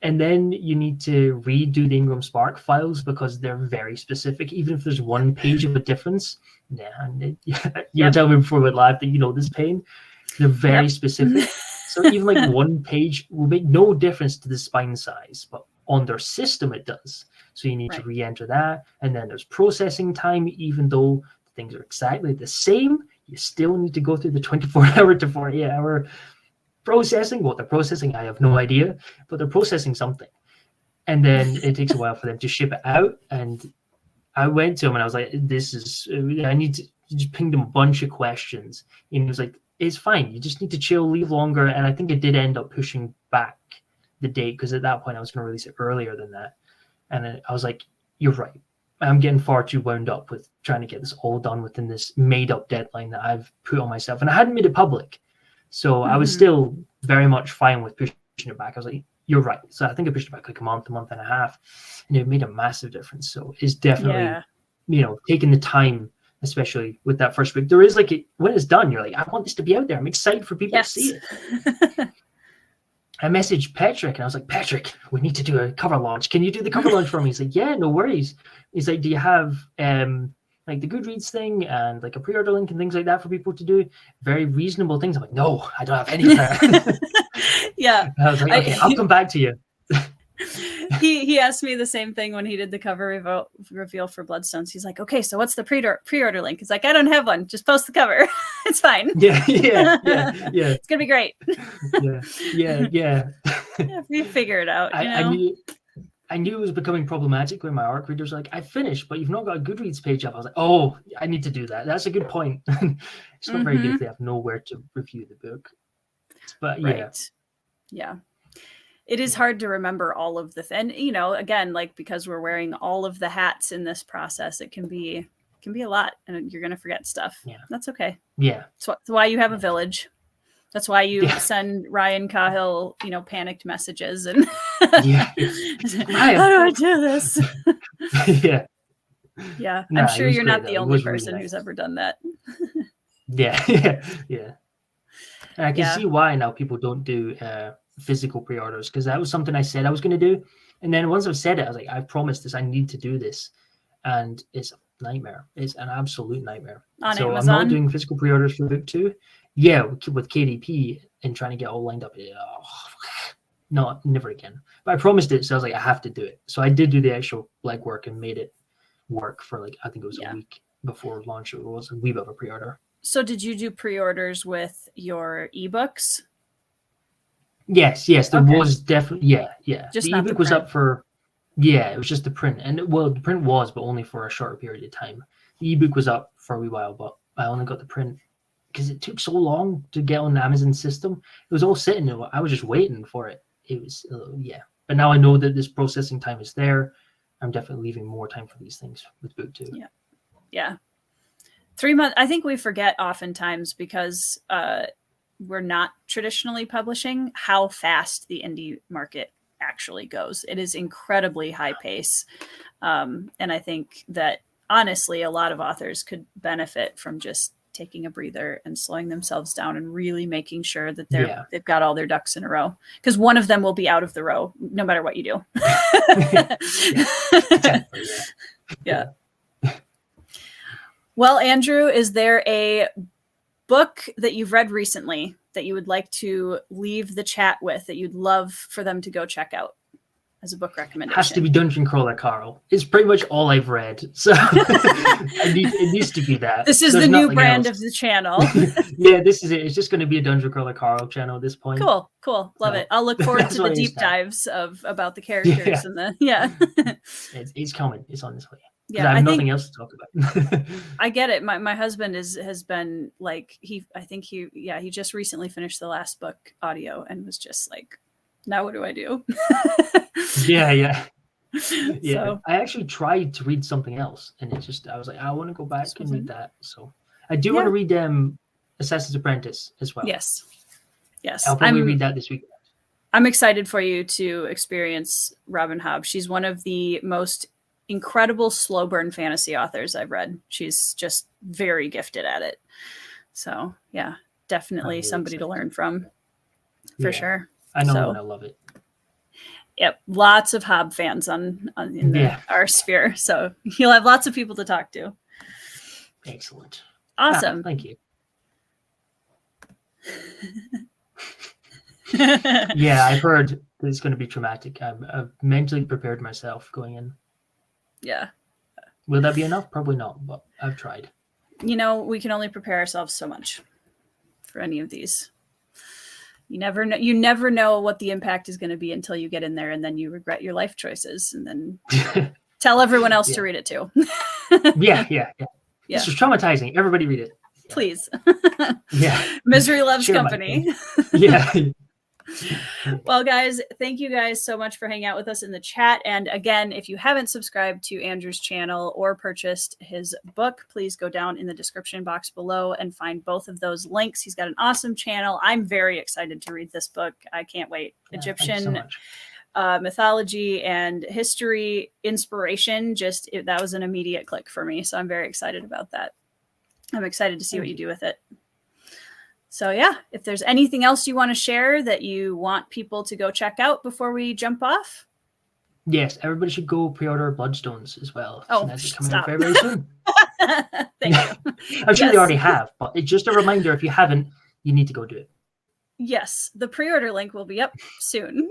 And then you need to redo the Ingram Spark files, because they're very specific. Even if there's one page of a difference, you're telling me before we laughed that this pain. They're very specific. So even like one page will make no difference to the spine size, but on their system it does. So you need to re-enter that. And then there's processing time. Even though things are exactly the same, you still need to go through the 24-hour to 48-hour processing. What they're processing, I have no idea, but they're processing something. And then it takes a while for them to ship it out. And I went to him and I was like, I need to just ping him a bunch of questions. And he was like, it's fine. You just need to chill, leave longer. And I think it did end up pushing back the date, because at that point I was going to release it earlier than that. And I was like, you're right. I'm getting far too wound up with trying to get this all done within this made up deadline that I've put on myself. And I hadn't made it public. So I was still very much fine with pushing it back. I was like, you're right. So I think I pushed it back like a month and a half, and it made a massive difference. So it's definitely, taking the time, especially with that first book. There is when it's done, you're like, I want this to be out there. I'm excited for people to see it. I messaged Patrick and I was like, Patrick, we need to do a cover launch. Can you do the cover launch for me? He's like, yeah, no worries. He's like, do you have like the Goodreads thing and like a pre-order link and things like that for people to do? Very reasonable things. I'm like, no, I don't have any of that. Yeah. I was like, okay, I'll come back to you. He asked me the same thing when he did the cover reveal for Bloodstones. He's like, okay, so what's the pre-order link? He's like, I don't have one. Just post the cover. It's fine. Yeah. It's gonna be great. Yeah. We figure it out. I knew it was becoming problematic when my ARC readers were like, I finished, but you've not got a Goodreads page up. I was like, oh, I need to do that. That's a good point. It's not very good if they have nowhere to review the book. But yeah. it is hard to remember all of the and you know, again, like because we're wearing all of the hats in this process, it can be a lot, and you're gonna forget stuff. Yeah, that's okay. Yeah, that's why you have a village. That's why you send Ryan Cahill, you know, panicked messages and Ryan, how do I do this? Yeah. I'm sure you're not the only person who's ever done that. Yeah. And I can see why now people don't do physical pre-orders, because that was something I said I was going to do, and then once I've said it, I was like, I promised this, I need to do this, and it's a nightmare. It's an absolute nightmare. So Amazon? I'm not doing physical pre-orders for book 2. Yeah, with KDP and trying to get all lined up. No, never again. But I promised it, so I was like, I have to do it. So I did do the actual legwork and made it work for like, I think it was a week before launch. It was a wee bit of a pre-order. So did you do pre-orders with your ebooks? Yes, there was definitely, Just the ebook was up for, it was just the print, and the print was, but only for a shorter period of time. The ebook was up for a wee while, but I only got the print because it took so long to get on the Amazon system. It was all sitting there. I was just waiting for it. It was, but now I know that this processing time is there. I'm definitely leaving more time for these things with book 2. Yeah. 3 months. I think we forget oftentimes because we're not traditionally publishing how fast the indie market actually goes. It is incredibly high pace. And I think that honestly, a lot of authors could benefit from just taking a breather and slowing themselves down and really making sure that they've got all their ducks in a row, because one of them will be out of the row no matter what you do. Yeah. Well, Andrew, is there a book that you've read recently that you would like to leave the chat with that you'd love for them to go check out as a book recommendation? Has to be Dungeon Crawler Carl. It's pretty much all I've read, so it needs to be that. This is the new brand of the channel. Yeah, this is it. It's just going to be a Dungeon Crawler Carl channel at this point. Cool. Love it. I'll look forward to the deep dives about the characters and the It's coming. It's on its way. Yeah, I have nothing else to talk about. I get it. My husband has been like, he just recently finished the last book audio and was just like, now what do I do? Yeah. So, I actually tried to read something else, and I was like, I want to go back and read that. So I do want to read Assassin's Apprentice as well. Yes. I'll probably read that this weekend. I'm excited for you to experience Robin Hobb. She's one of the most incredible slow burn fantasy authors I've read. She's just very gifted at it. So definitely somebody to learn from for sure. I know, and I love it. Yep, lots of Hobb fans in our sphere, so you'll have lots of people to talk to. Excellent. Awesome. Thank you. I've heard that it's going to be traumatic. I've mentally prepared myself going in. Yeah. Will that be enough? Probably not, but I've tried. You know, we can only prepare ourselves so much for any of these. You never know what the impact is going to be until you get in there, and then you regret your life choices, and then tell everyone else to read it too. Yeah. This is traumatizing. Everybody read it. Please. Yeah. Misery loves company. Yeah. Well, guys, thank you guys so much for hanging out with us in the chat. And again, if you haven't subscribed to Andrew's channel or purchased his book, please go down in the description box below and find both of those links. He's got an awesome channel. I'm very excited to read this book. I can't wait. Egyptian mythology and history inspiration. That was an immediate click for me. So I'm very excited about that. I'm excited to see what you do with it. So if there's anything else you want to share that you want people to go check out before we jump off. Yes, everybody should go pre-order Bloodstones as well. Oh, that's coming out very, very soon. Thank you. I'm sure they already have, but it's just a reminder, if you haven't, you need to go do it. Yes, the pre-order link will be up soon.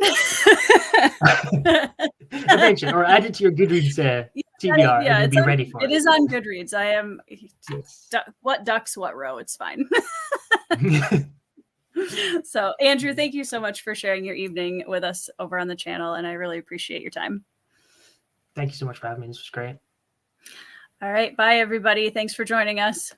Eventually, or add it to your Goodreads TBR, and you'll be ready for it. It is on Goodreads. I am what ducks, what row. It's fine. So, Andrew, thank you so much for sharing your evening with us over on the channel, and I really appreciate your time. Thank you so much for having me. This was great. All right. Bye, everybody. Thanks for joining us.